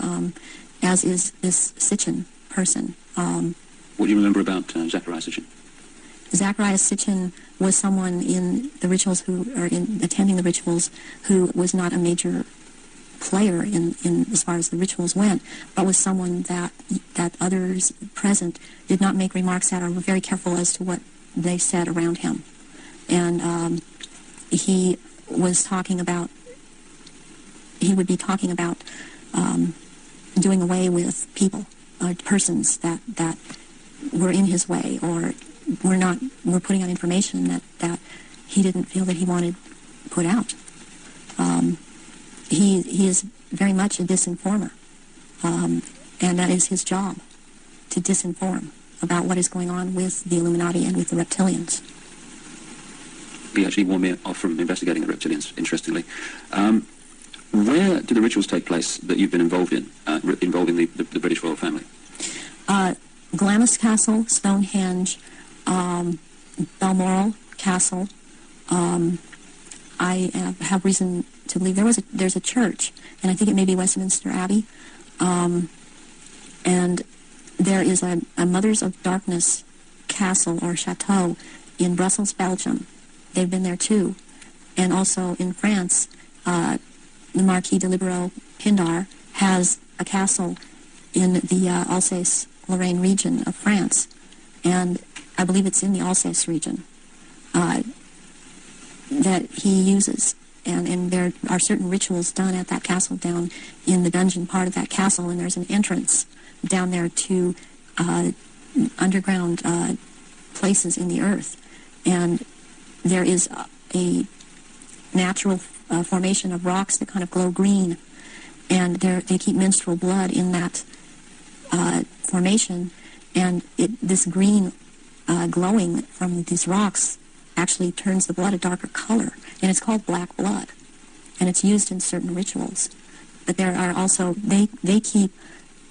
as is this Sitchin person. What do you remember about Zachariah Sitchin? Zachariah Sitchin was someone in the rituals attending the rituals who was not a major player in as far as the rituals went, but was someone that others present did not make remarks at, or were very careful as to what they said around him. And he would be talking about doing away with people, persons that were in his way, or were putting out information that he didn't feel that he wanted put out. He is very much a disinformer, and that is his job, to disinform about what is going on with the Illuminati and with the reptilians. He actually warned me off from investigating the reptilians, interestingly. Where do the rituals take place that you've been involved in, involving the British royal family? Glamis Castle, Stonehenge, Balmoral Castle. I have reason to believe there's a church, and I think it may be Westminster Abbey, and there is a Mothers of Darkness castle or chateau in Brussels, Belgium. They've been there too, and also in France, the Marquis de Libero Pindar has a castle in the Alsace-Lorraine region of France, and I believe it's in the Alsace region that he uses. And there are certain rituals done at that castle down in the dungeon part of that castle, and there's an entrance down there to underground places in the earth. And there is a natural formation of rocks that kind of glow green, and they keep menstrual blood in that formation, and this green glowing from these rocks actually turns the blood a darker color, and it's called black blood, and it's used in certain rituals. But there are also, they keep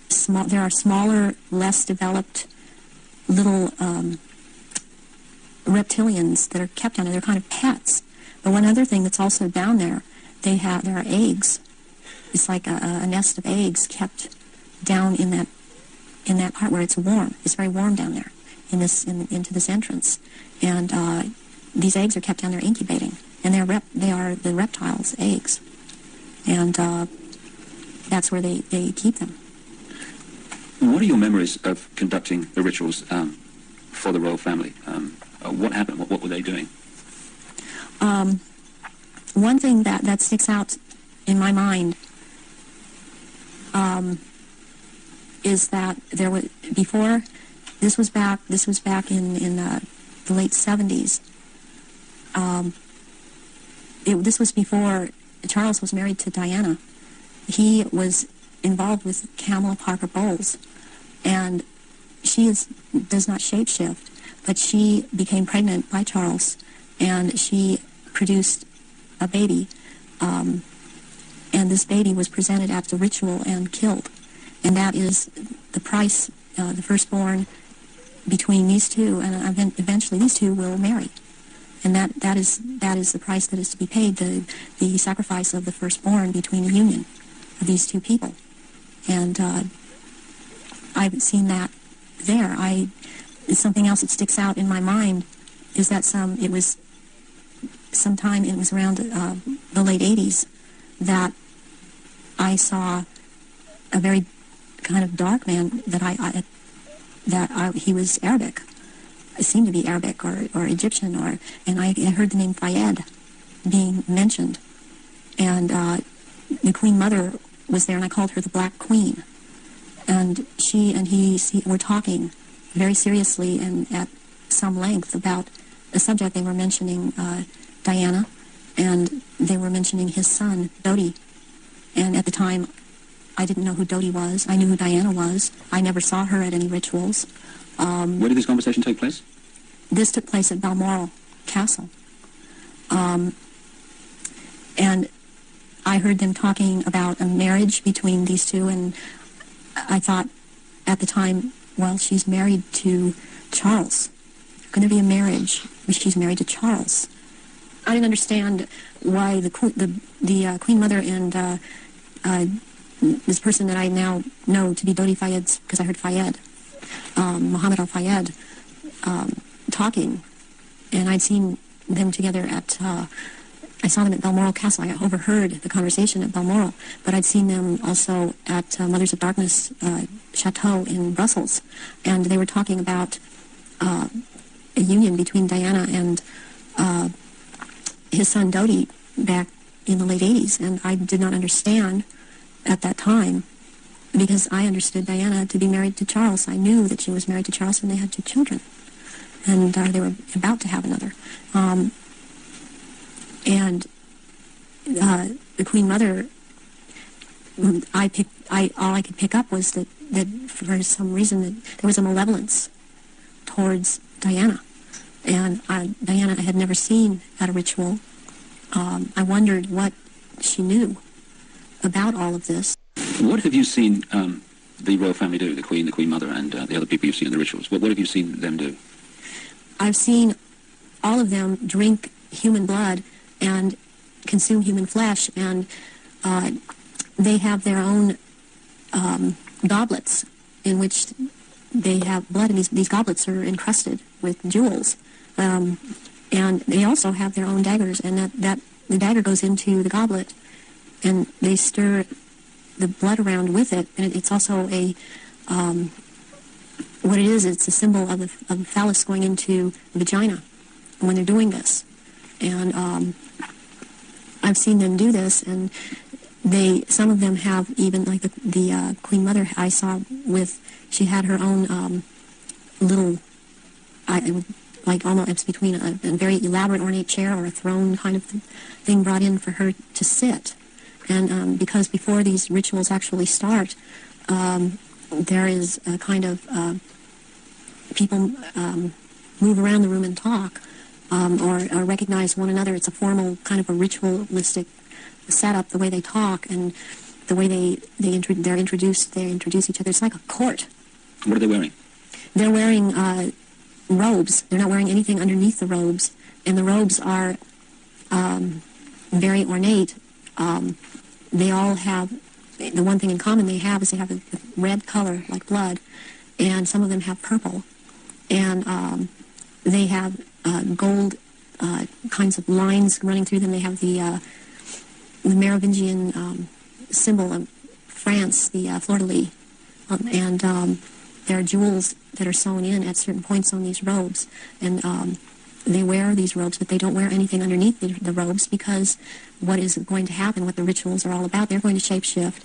small, there are smaller, less developed little reptilians that are kept down there. They're kind of pets. But one other thing that's also down there, there are eggs. It's like a nest of eggs kept down in that part where it's warm. It's very warm down there into this entrance. And these eggs are kept down there incubating. And they are the reptiles' eggs. And that's where they keep them. What are your memories of conducting the rituals for the royal family? What happened? What were they doing? One thing that sticks out in my mind is that there was before. This was back in the late 70s. This was before Charles was married to Diana. He was involved with Kamala Parker Bowles, and she does not shapeshift, but she became pregnant by Charles, and she produced a baby, and this baby was presented at the ritual and killed, and that is the price, the firstborn between these two, and eventually these two will marry, and that is the price that is to be paid, the sacrifice of the firstborn between the union of these two people. And I've seen that there. Something else that sticks out in my mind is that it was around the late 80s that I saw a very kind of dark man he was Arabic. It seemed to be Arabic or Egyptian, and I heard the name Fayed being mentioned, and the Queen Mother was there, and I called her the Black Queen, and she and he were talking very seriously and at some length about the subject. They were mentioning Diana, and they were mentioning his son Dodi, and at the time I didn't know who Dodi was. I knew who Diana was. I never saw her at any rituals. Where did this conversation take place? This took place at Balmoral Castle. And I heard them talking about a marriage between these two, and I thought at the time, well, she's married to Charles. Going to be a marriage, she's married to Charles. I didn't understand why the Queen Mother and this person that I now know to be Dodi Fayed, because I heard Fayed, Muhammad al-Fayed, talking, and I'd seen them together I saw them at Balmoral Castle. I overheard the conversation at Balmoral, but I'd seen them also at Mothers of Darkness Chateau in Brussels, and they were talking about a union between Diana and his son Dodi back in the late 80s, and I did not understand at that time, because I understood Diana to be married to Charles. I knew that she was married to Charles, and they had 2 children, and they were about to have another. And the Queen Mother, all I could pick up was that for some reason that there was a malevolence towards Diana, and Diana I had never seen at a ritual. I wondered what she knew about all of this. What have you seen the royal family do, the Queen Mother, and the other people you've seen in the rituals? What have you seen them do? I've seen all of them drink human blood and consume human flesh, and they have their own goblets in which they have blood, and these goblets are encrusted with jewels. And they also have their own daggers, and that the dagger goes into the goblet, and they stir the blood around with it, and it's also what it is, it's a symbol of the phallus going into the vagina when they're doing this. And I've seen them do this, and some of them have even, like the Queen Mother I saw she had her own little, like almost it's between a very elaborate ornate chair or a throne kind of thing brought in for her to sit. And because before these rituals actually start, there is a kind of people move around the room and talk, or recognize one another. It's a formal kind of a ritualistic setup, the way they talk and the way they introduce each other. It's like a court. What are they wearing? They're wearing robes. They're not wearing anything underneath the robes, and the robes are very ornate. They all have, the one thing in common they have is they have a red color like blood, and some of them have purple, and they have gold kinds of lines running through them. They have the Merovingian symbol of France, the fleur-de-lis, and there are jewels that are sewn in at certain points on these robes, and they wear these robes, but they don't wear anything underneath the robes, because what is going to happen, what the rituals are all about, they're going to shapeshift,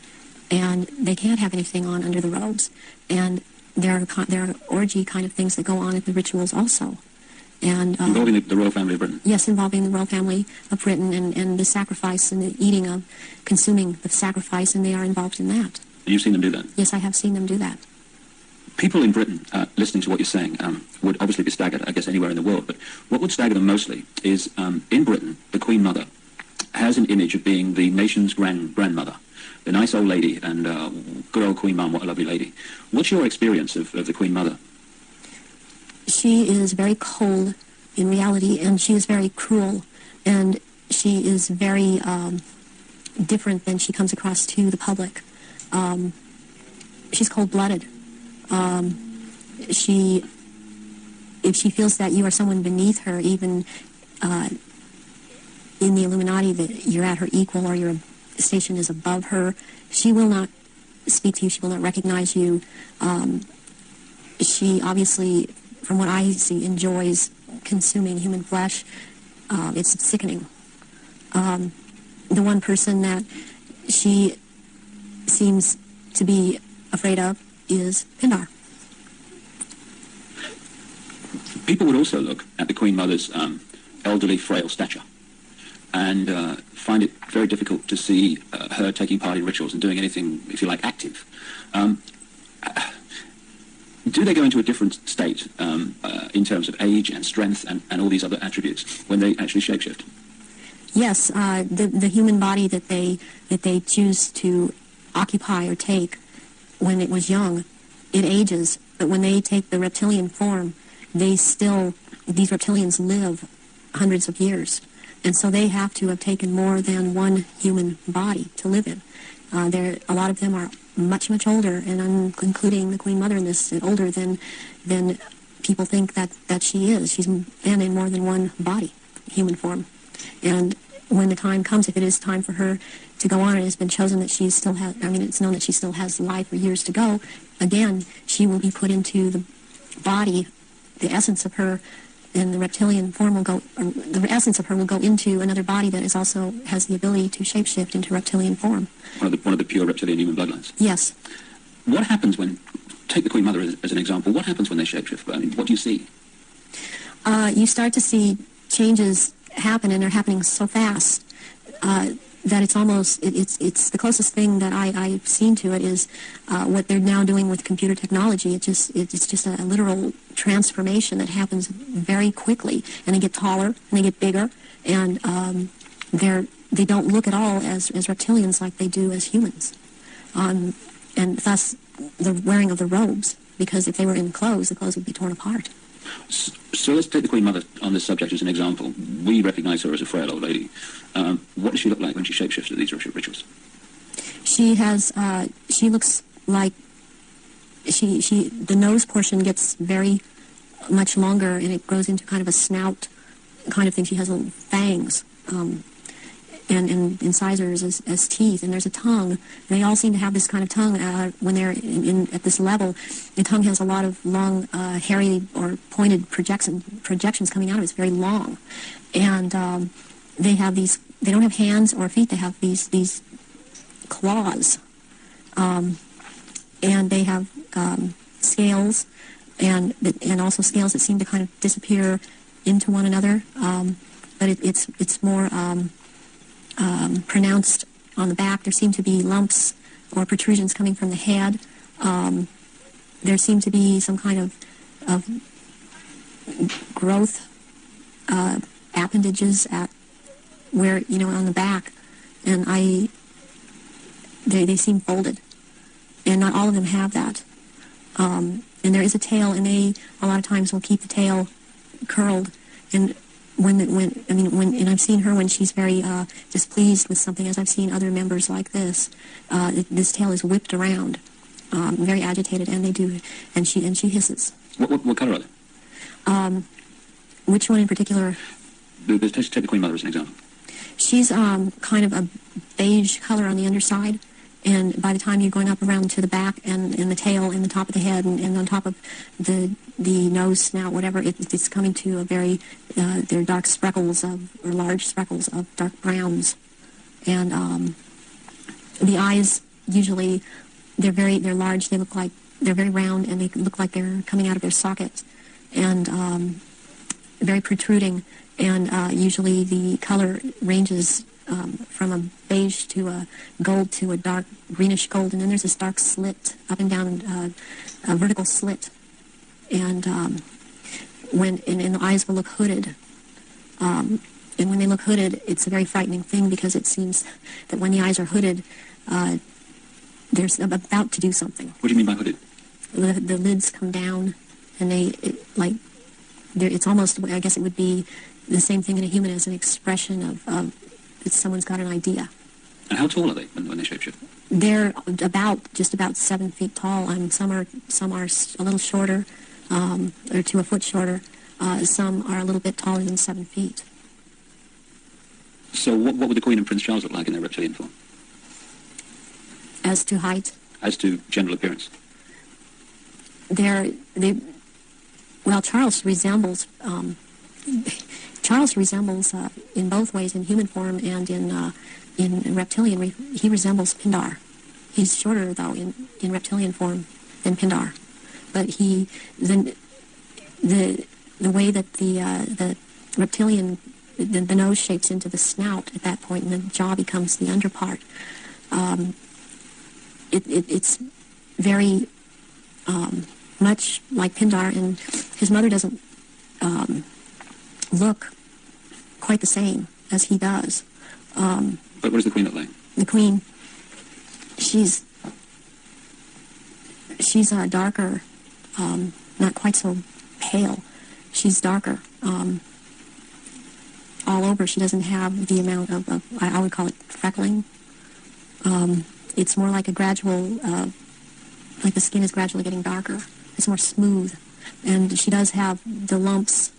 and they can't have anything on under the robes. And there are orgy kind of things that go on at the rituals also. And involving the royal family of Britain? Yes, involving the royal family of Britain, and the sacrifice and the eating of, consuming the sacrifice, and they are involved in that. You've seen them do that? Yes, I have seen them do that. People in Britain, listening to what you're saying, would obviously be staggered, I guess, anywhere in the world. But what would stagger them mostly is, in Britain, the Queen Mother has an image of being the nation's grandmother, the nice old lady, and good old Queen Mum, what a lovely lady. What's your experience of the Queen Mother? She is very cold in reality, and she is very cruel, and she is very different than she comes across to the public. She's cold-blooded. If she feels that you are someone beneath her, even in the Illuminati, that you're at her equal or your station is above her, she will not speak to you, she will not recognize you. She obviously, from what I see, enjoys consuming human flesh. It's sickening. The one person that she seems to be afraid of is Pindar. People would also look at the Queen Mother's elderly, frail stature and find it very difficult to see her taking part in rituals and doing anything, if you like, active. Do they go into a different state in terms of age and strength and all these other attributes when they actually shapeshift? Yes, the human body that they choose to occupy or take when it was young, it ages. But when they take the reptilian form, these reptilians live hundreds of years. And so they have to have taken more than one human body to live in. A lot of them are much, much older, and I'm including the Queen Mother in this, older than people think that she is. She's been in more than one body, human form. And when the time comes, if it is time for her to go on, it has been chosen that she still has, it's known that she still has life or years to go, again, she will be put into the body, the essence of her, and the reptilian form will go, the essence of her will go into another body that is also has the ability to shapeshift into reptilian form. One of the pure reptilian human bloodlines? Yes. What happens when, take the Queen Mother as an example, what happens when they shapeshift? I mean, what do you see? You start to see changes happen, and they're happening so fast that it's almost, it's the closest thing that I've seen to it is what they're now doing with computer technology. It's just a literal transformation that happens very quickly, and they get taller and they get bigger, and they don't look at all as reptilians like they do as humans, and thus the wearing of the robes, because if they were in clothes, the clothes would be torn apart. So let's take the Queen Mother on this subject as an example. We recognize her as a frail old lady. What does she look like when she shapeshifts at these rituals? She looks like the nose portion gets very much longer, and it grows into kind of a snout kind of thing. She has little fangs and incisors as teeth, and there's a tongue. They all seem to have this kind of tongue when they're at this level. The tongue has a lot of long, hairy or pointed projections coming out of it. It's very long, and they have these. They don't have hands or feet. They have these claws, and they have scales, and also scales that seem to kind of disappear into one another. But it's more pronounced on the back. There seem to be lumps or protrusions coming from the head. There seem to be some kind of growth appendages at where, on the back. And they seem folded. And not all of them have that. And there is a tail, and they a lot of times will keep the tail curled. And and I've seen her when she's very displeased with something, as I've seen other members like this. This tail is whipped around, very agitated, and she hisses. What color are they? Which one in particular? Take the Queen Mother as an example. She's kind of a beige color on the underside. And by the time you're going up around to the back and the tail and the top of the head and on top of the nose, snout, whatever, it's coming to a very, they're dark speckles or large speckles of dark browns. And the eyes, usually, they're large, they're very round, and they look like they're coming out of their sockets. And very protruding. And usually the color ranges from a beige to a gold to a dark greenish gold, and then there's this dark slit up and down, a vertical slit, and and the eyes will look hooded. And when they look hooded, it's a very frightening thing, because it seems that when the eyes are hooded, they're about to do something. What do you mean by hooded? The lids come down, and it's almost, I guess it would be the same thing in a human as an expression of someone's got an idea. And how tall are they when they shapeshift? They're just about 7 feet tall. Some are a little shorter, or to a foot shorter. Some are a little bit taller than 7 feet. So what would the Queen and Prince Charles look like in their reptilian form? As to height? As to general appearance? Well, Charles resembles in both ways, in human form and in reptilian. He resembles Pindar. He's shorter, though, in reptilian form than Pindar. But the way that the reptilian, the nose shapes into the snout at that point, and the jaw becomes the underpart. It's very much like Pindar, and his mother doesn't look quite the same as he does. But what does the Queen look like? The Queen, she's darker, not quite so pale. She's darker all over. She doesn't have the amount of I would call it freckling. It's more like a gradual, like the skin is gradually getting darker. It's more smooth. And she does have the lumps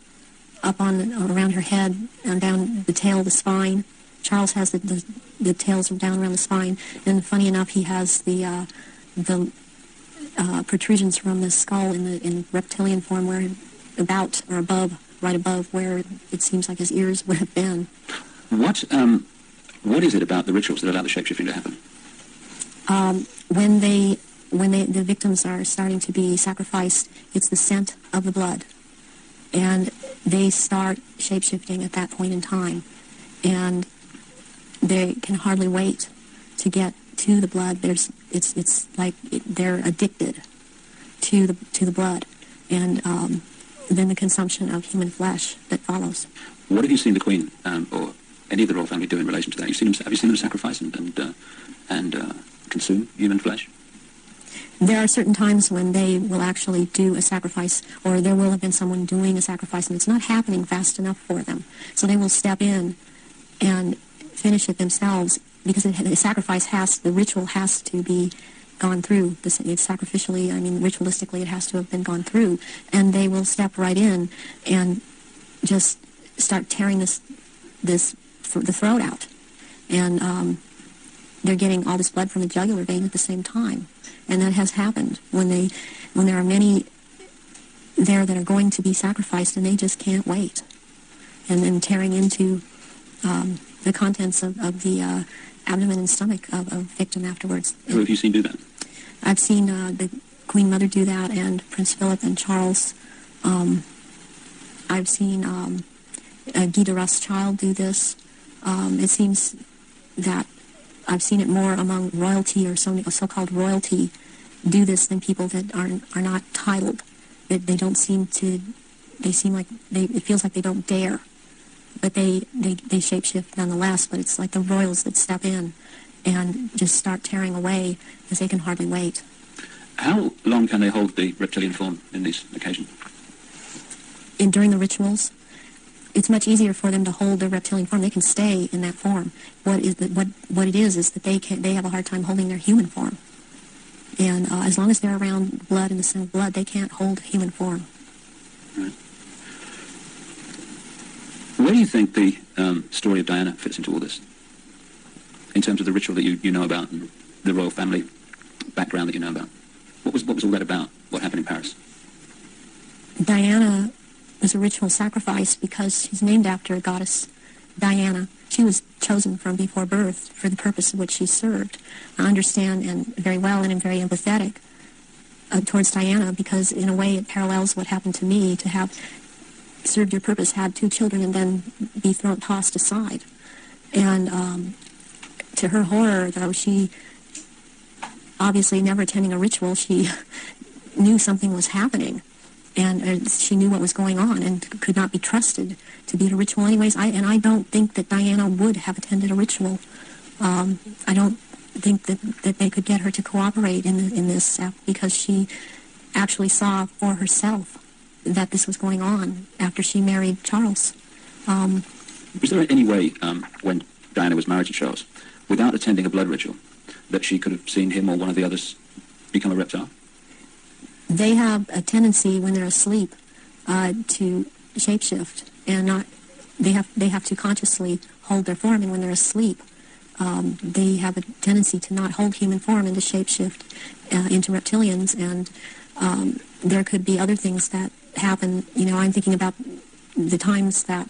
up around her head and down the tail, the spine. Charles has the tails down around the spine. And funny enough, he has the protrusions from the skull in reptilian form, where about or above, right above where it seems like his ears would have been. What is it about the rituals that allow the shapeshifting to happen? When the victims are starting to be sacrificed, it's the scent of the blood, and they start shapeshifting at that point in time, and they can hardly wait to get to the blood. It's like they're addicted to the blood, and then the consumption of human flesh that follows. What have you seen the Queen or any of the royal family do in relation to that? Have you seen them sacrifice and consume human flesh? There are certain times when they will actually do a sacrifice, or there will have been someone doing a sacrifice, and it's not happening fast enough for them. So they will step in and finish it themselves, because the sacrifice the ritual has to be gone through. It's sacrificially, ritualistically, it has to have been gone through. And they will step right in and just start tearing the throat out. And they're getting all this blood from the jugular vein at the same time. And that has happened when there are many there that are going to be sacrificed, and they just can't wait. And then tearing into the contents of the abdomen and stomach of a victim afterwards. Who have you seen do that? I've seen the Queen Mother do that, and Prince Philip and Charles. I've seen Guy de Rothschild do this. It seems that I've seen it more among royalty or so-called royalty do this than people that are not titled. That they don't seem to. They seem like it feels like they don't dare, but they shapeshift nonetheless. But it's like the royals that step in and just start tearing away because they can hardly wait. How long can they hold the reptilian form in these occasions? During the rituals, it's much easier for them to hold their reptilian form. They can stay in that form. What it is that they have a hard time holding their human form. And as long as they're around blood and the sin of blood, they can't hold human form. Right. Where do you think the story of Diana fits into all this? In terms of the ritual that you know about and the royal family background that you know about. What was all that about? What happened in Paris? Diana was a ritual sacrifice because she's named after a goddess, Diana. She was chosen from before birth for the purpose of which she served. I understand and very well and am very empathetic towards Diana because in a way it parallels what happened to me to have served your purpose, had 2 children, and then be tossed aside. And to her horror, though, she obviously never attending a ritual, she knew something was happening. And she knew what was going on and could not be trusted to be at a ritual anyways. I don't think that Diana would have attended a ritual. I don't think that they could get her to cooperate in this because she actually saw for herself that this was going on after she married Charles. Was there any way, when Diana was married to Charles, without attending a blood ritual, that she could have seen him or one of the others become a reptile? They have a tendency when they're asleep to shapeshift, and not. They have to consciously hold their form, and when they're asleep, they have a tendency to not hold human form and to shapeshift into reptilians. And there could be other things that happen. You know, I'm thinking about the times that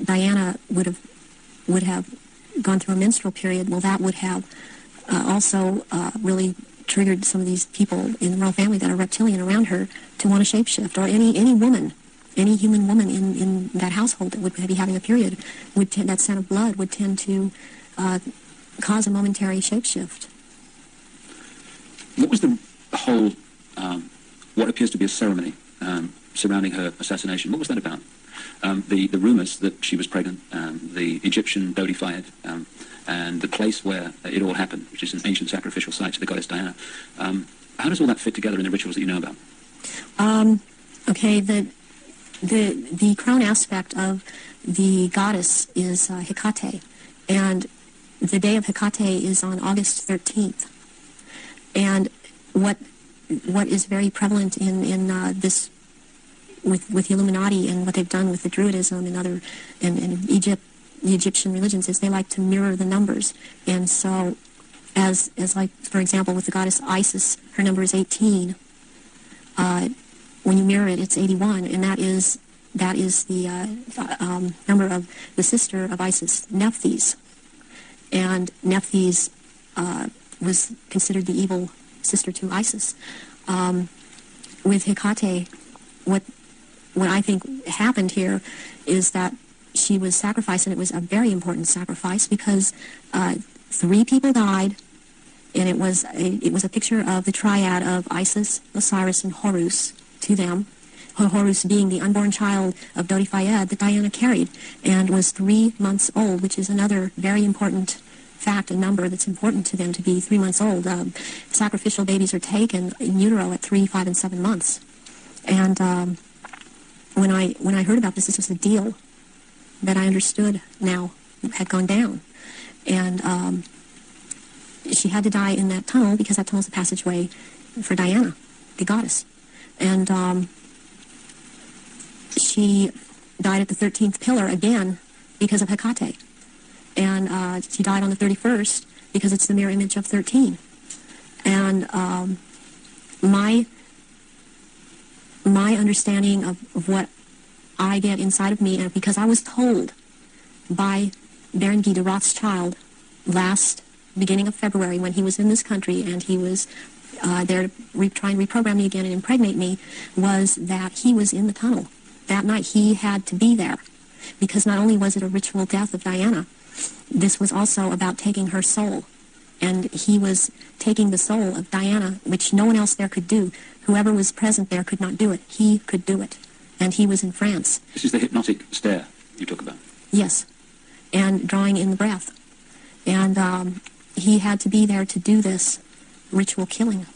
Diana would have gone through a menstrual period. Well, that would have also really triggered some of these people in the royal family that are reptilian around her to want to shapeshift, or any woman, any human woman in that household that would be having a period, that scent of blood would tend to cause a momentary shapeshift. What was the whole, what appears to be a ceremony surrounding her assassination? What was that about? The rumours that she was pregnant, the Egyptian Dodi-fied, and the place where it all happened, which is an ancient sacrificial site to the goddess Diana. How does all that fit together in the rituals that you know about? Okay, the crown aspect of the goddess is Hecate, and the day of Hecate is on August 13th. And what is very prevalent in this with the Illuminati and what they've done with the Druidism and other and Egypt. The Egyptian religions is they like to mirror the numbers, and so as like for example with the goddess Isis, her number is 18. When you mirror it, it's 81, and that is the number of the sister of Isis, Nephthys, and Nephthys was considered the evil sister to Isis. With Hecate, what I think happened here is that she was sacrificed, and it was a very important sacrifice because 3 people died, and it was a picture of the triad of Isis, Osiris, and Horus to them. Horus being the unborn child of Dodi-Fayed that Diana carried and was 3 months old, which is another very important fact, a number that's important to them to be 3 months old. Sacrificial babies are taken in utero at 3, 5, and 7 months. And when I heard about this was a deal that I understood now had gone down. And she had to die in that tunnel because that tunnel is the passageway for Diana, the goddess. And she died at the 13th pillar again because of Hecate. And she died on the 31st because it's the mirror image of 13. And my understanding of what I get inside of me, and because I was told by Baron Guy de Rothschild last beginning of February when he was in this country and he was there to try and reprogram me again and impregnate me, was that he was in the tunnel. That night he had to be there because not only was it a ritual death of Diana, this was also about taking her soul. and he was taking the soul of Diana, which no one else there could do. Whoever was present there could not do it. He could do it, and he was in France. This is the hypnotic stare you talk about? Yes, and drawing in the breath. And he had to be there to do this ritual killing,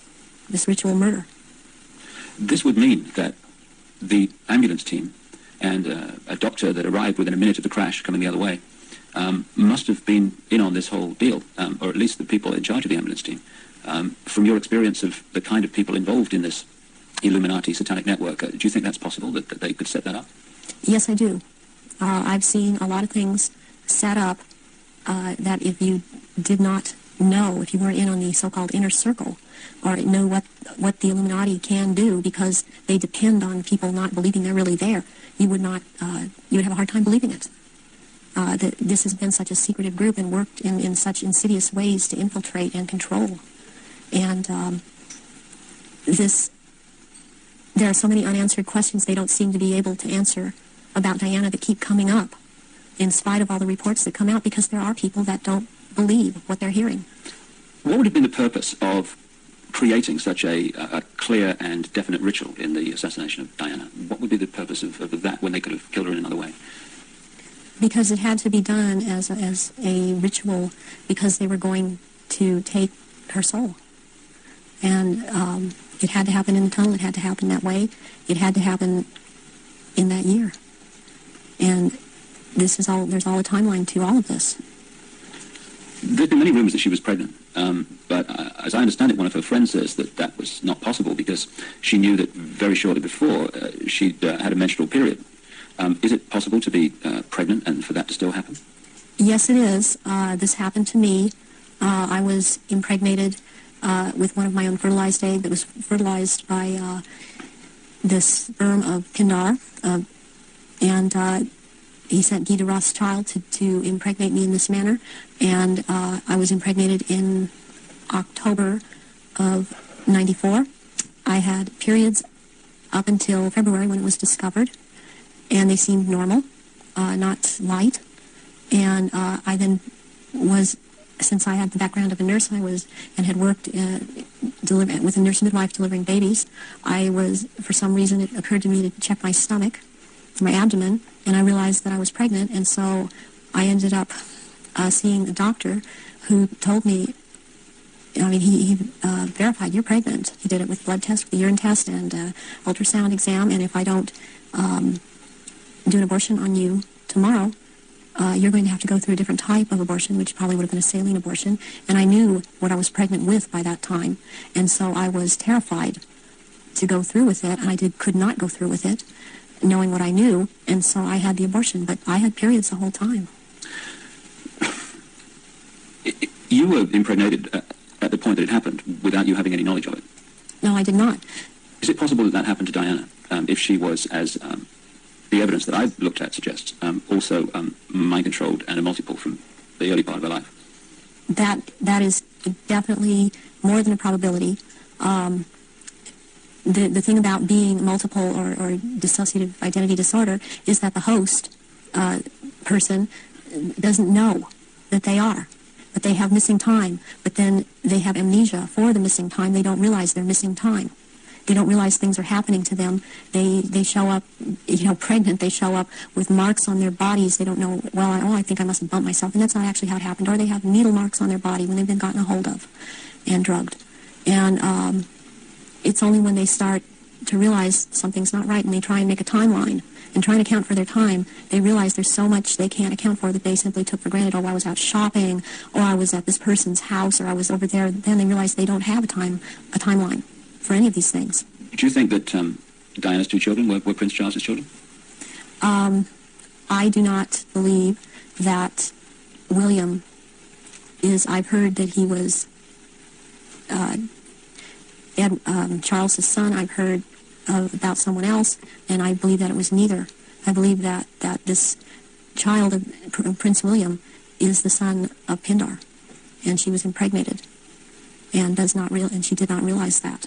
this ritual murder. This would mean that the ambulance team and a doctor that arrived within a minute of the crash coming the other way must have been in on this whole deal, or at least the people in charge of the ambulance team. From your experience of the kind of people involved in this Illuminati satanic network, do you think that's possible, that they could set that up? Yes, I do. I've seen a lot of things set up that if you did not know, if you weren't in on the so-called inner circle, or know what the Illuminati can do, because they depend on people not believing they're really there, you would not, you would have a hard time believing it. That this has been such a secretive group and worked in such insidious ways to infiltrate and control. And there are so many unanswered questions they don't seem to be able to answer about Diana that keep coming up, in spite of all the reports that come out, because there are people that don't believe what they're hearing. What would have been the purpose of creating such a clear and definite ritual in the assassination of Diana? What would be the purpose of that when they could have killed her in another way? Because it had to be done as a ritual, because they were going to take her soul. And it had to happen in the tunnel. It had to happen that way. It had to happen in that year. And this is all, there's all a timeline to all of this. There's been many rumors that she was pregnant, but as I understand it, one of her friends says that that was not possible because she knew that very shortly before she'd had a menstrual period. Is it possible to be pregnant and for that to still happen? Yes, it is. This happened to me. I was impregnated with one of my own fertilized egg that was fertilized by this sperm of Pindar, and he sent Guy de Rothschild to impregnate me in this manner, and I was impregnated in October of '94. I had periods up until February when it was discovered, and they seemed normal, not light. And I then was, since I had the background of a nurse, and had worked with a nurse midwife delivering babies, I was, for some reason, it occurred to me to check my stomach, my abdomen, and I realized that I was pregnant, and so I ended up seeing a doctor who told me, I mean, he verified, you're pregnant. He did it with blood test, with the urine test, and ultrasound exam, and if I don't do an abortion on you tomorrow, you're going to have to go through a different type of abortion, which probably would have been a saline abortion. And I knew what I was pregnant with by that time, and so I was terrified to go through with it, and I could not go through with it, knowing what I knew, and so I had the abortion. But I had periods the whole time. You were impregnated at the point that it happened without you having any knowledge of it? No, I did not. Is it possible that that happened to Diana if she was, as the evidence that I've looked at suggests, also mind-controlled and a multiple from the early part of her life? That is definitely more than a probability. The thing about being multiple or dissociative identity disorder is that the host person doesn't know that they are, but they have missing time, but then they have amnesia for the missing time. They don't realize they're missing time. They don't realize things are happening to them. They show up, pregnant. They show up with marks on their bodies. They don't know, well, I think I must have bumped myself, and that's not actually how it happened. Or they have needle marks on their body when they've been gotten a hold of and drugged. And it's only when they start to realize something's not right and they try and make a timeline and try and account for their time, they realize there's so much they can't account for that they simply took for granted. Oh, I was out shopping, or I was at this person's house, or I was over there. Then they realize they don't have a timeline for any of these things. Do you think that Diana's two children were Prince Charles's children? I do not believe that William is. I've heard that he was Charles's son. I've heard about someone else, and I believe that it was neither. I believe that this child of Prince William is the son of Pindar, and she was impregnated, and she did not realize that.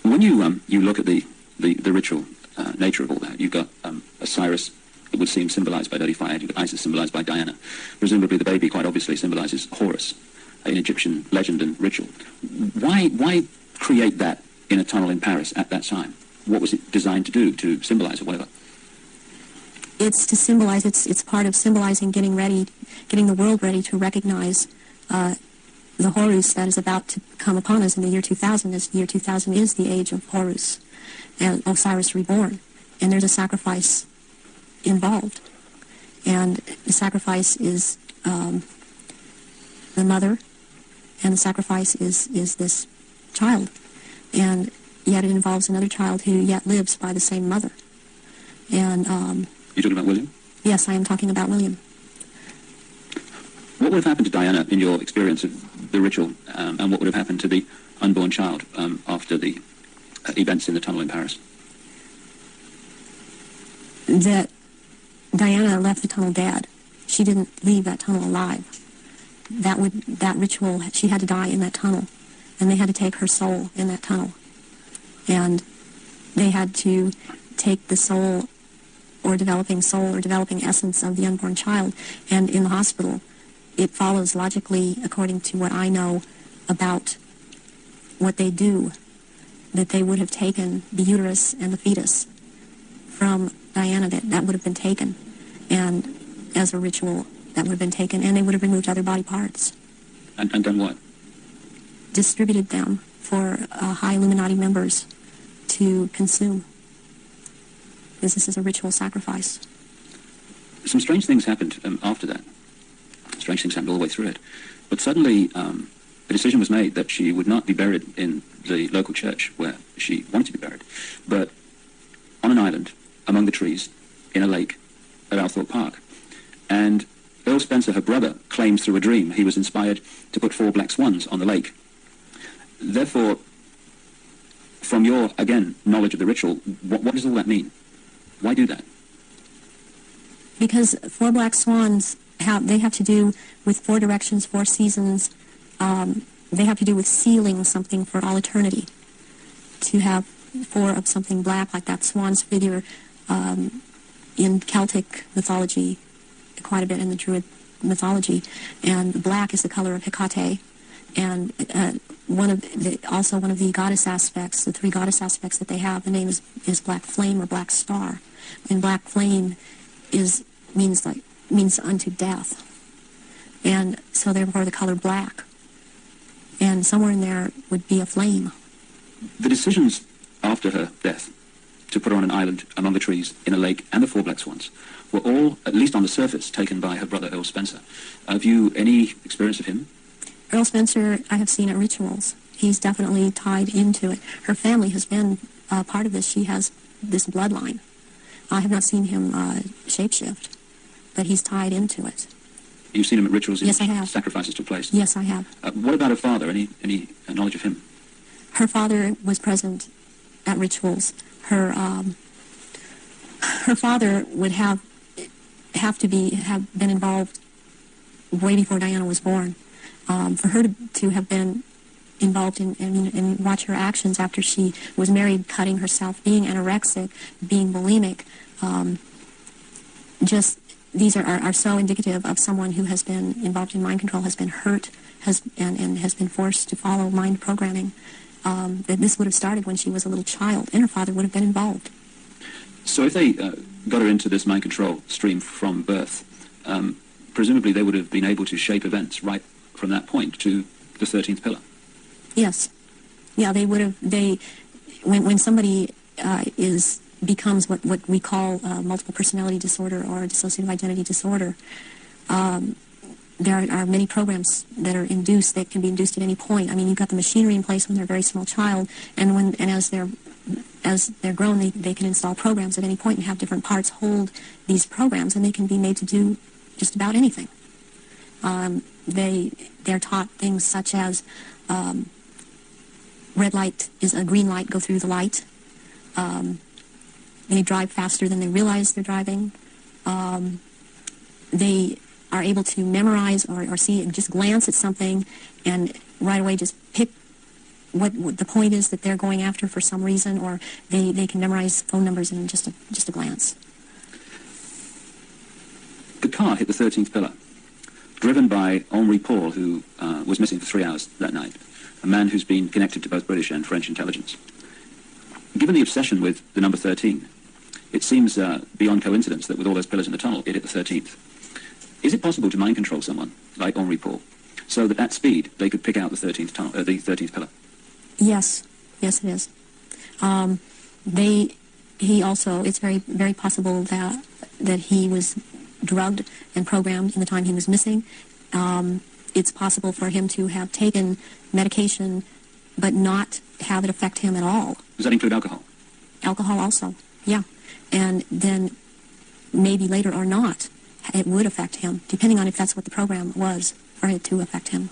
When you look at the ritual nature of all that, you've got Osiris it would seem symbolized by dirty fire. You've got Isis symbolized by Diana. Presumably the baby quite obviously symbolizes Horus, in Egyptian legend and ritual. Why create that in a tunnel in Paris at that time? What was it designed to do, to symbolize or whatever? It's to symbolize, it's part of symbolizing getting the world ready to recognize the Horus that is about to come upon us in the year 2000. This year 2000 is the age of Horus and Osiris reborn. And there's a sacrifice involved. And the sacrifice is the mother, and the sacrifice is this child. And yet it involves another child who yet lives by the same mother. And you're talking about William? Yes, I am talking about William. What would have happened to Diana in your experience of the ritual, and what would have happened to the unborn child after the events in the tunnel in Paris? That Diana left the tunnel dead. She didn't leave that tunnel alive. That ritual, she had to die in that tunnel, and they had to take her soul in that tunnel, and they had to take the soul or developing essence of the unborn child. And in the hospital, it follows logically, according to what I know about what they do, that they would have taken the uterus and the fetus from Diana, that would have been taken, and as a ritual, that would have been taken, and they would have removed other body parts. And done what? Distributed them for high Illuminati members to consume, because this is a ritual sacrifice. Some strange things happened after that. Strange things happened all the way through it. But suddenly, a decision was made that she would not be buried in the local church where she wanted to be buried, but on an island, among the trees, in a lake at Althorpe Park. And Earl Spencer, her brother, claims through a dream he was inspired to put 4 black swans on the lake. Therefore, from your, again, knowledge of the ritual, what does all that mean? Why do that? Because 4 black swans, they have to do with 4 directions, 4 seasons. They have to do with sealing something for all eternity. To have 4 of something black, like that swan's figure in Celtic mythology, quite a bit in the Druid mythology, and black is the color of Hecate, and also one of the goddess aspects, the 3 goddess aspects that they have, the name is Black Flame or Black Star, and Black Flame means unto death, and so therefore the color black, and somewhere in there would be a flame. The decisions after her death to put her on an island among the trees in a lake and the 4 black swans were all, at least on the surface, taken by her brother Earl Spencer. Have you any experience of him? Earl Spencer, I have seen at rituals. He's definitely tied into it. Her family has been part of this. She has this bloodline. I have not seen him shapeshift, but he's tied into it. You've seen him at rituals in Yes, I have. Sacrifices took place? Yes, I have. What about her father? Any knowledge of him? Her father was present at rituals. Her father would have been involved way before Diana was born. For her to have been involved and watch her actions after she was married, cutting herself, being anorexic, being bulimic, these are so indicative of someone who has been involved in mind control, has been hurt, and has been forced to follow mind programming. That this would have started when she was a little child, and her father would have been involved. So if they got her into this mind control stream from birth, presumably they would have been able to shape events right from that point to the 13th pillar. Yes. Yeah, they would have. When somebody becomes what we call multiple personality disorder or dissociative identity disorder, there are many programs that are induced, that can be induced at any point. I mean, you've got the machinery in place when they're a very small child, and as they're grown, they can install programs at any point and have different parts hold these programs, and they can be made to do just about anything. They're taught things such as red light is a green light, go through the light. They drive faster than they realize they're driving. They are able to memorize or see and just glance at something and right away just pick what the point is that they're going after for some reason, or they can memorize phone numbers in just a glance. car hit the 13th pillar, driven by Henri Paul, who was missing for 3 hours that night, a man who's been connected to both British and French intelligence. Given the obsession with the number 13, it seems beyond coincidence that with all those pillars in the tunnel, it hit the 13th. Is it possible to mind control someone like Henri Paul so that at speed they could pick out the 13th tunnel, the 13th pillar? Yes, yes, it is. He also, it's very, very possible that he was drugged and programmed in the time he was missing. It's possible for him to have taken medication but not have it affect him at all. Does that include alcohol? Alcohol also, yeah. And then maybe later or not, it would affect him, depending on if that's what the program was for it to affect him.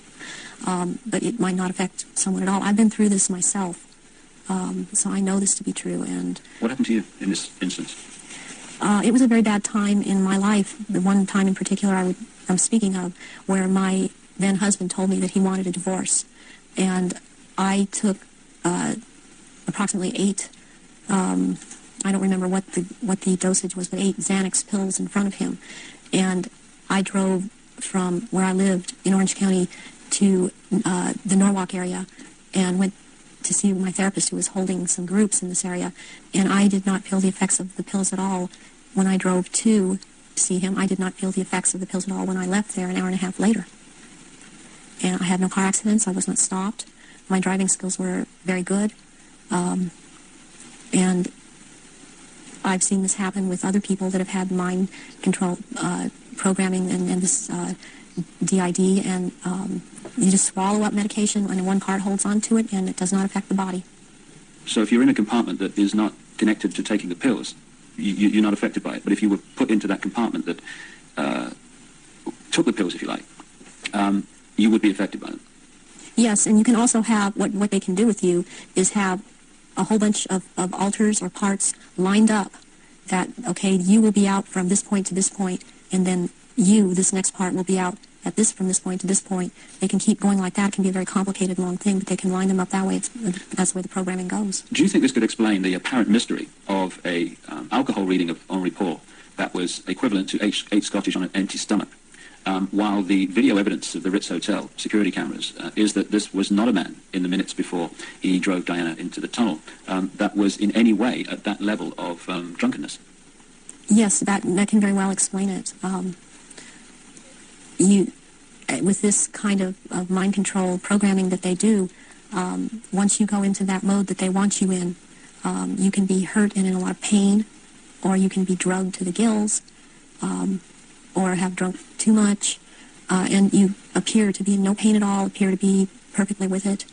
But it might not affect someone at all. I've been through this myself, so I know this to be true. And what happened to you in this instance? It was a very bad time in my life. The one time in particular I'm speaking of, where my then husband told me that he wanted a divorce, and I took approximately 8. I don't remember what the dosage was, but 8 Xanax pills in front of him, and I drove from where I lived in Orange County to the Norwalk area, and went to see my therapist, who was holding some groups in this area, and I did not feel the effects of the pills at all when I drove to see him. I did not feel the effects of the pills at all when I left there an hour and a half later. And I had no car accidents. I was not stopped. My driving skills were very good. And I've seen this happen with other people that have had mind control programming and this DID, and you just swallow up medication and one part holds on to it, and it does not affect the body. So if you're in a compartment that is not connected to taking the pills, you're not affected by it. But if you were put into that compartment that took the pills, if you like, you would be affected by them. Yes, and you can also have, what they can do with you is have a whole bunch of altars or parts lined up that, okay, you will be out from this point to this point, and then you, this next part, will be out at this, from this point to this point. They can keep going like that. It can be a very complicated, long thing, but they can line them up that way. That's the way the programming goes. Do you think this could explain the apparent mystery of a alcohol reading of Henri Paul that was equivalent to 8 Scottish on an empty stomach, while the video evidence of the Ritz Hotel security cameras is that this was not a man in the minutes before he drove Diana into the tunnel that was in any way at that level of drunkenness? Yes, that can very well explain it. With this kind of mind control programming that they do, once you go into that mode that they want you in, you can be hurt and in a lot of pain, or you can be drugged to the gills, or have drunk too much, and you appear to be in no pain at all, appear to be perfectly with it,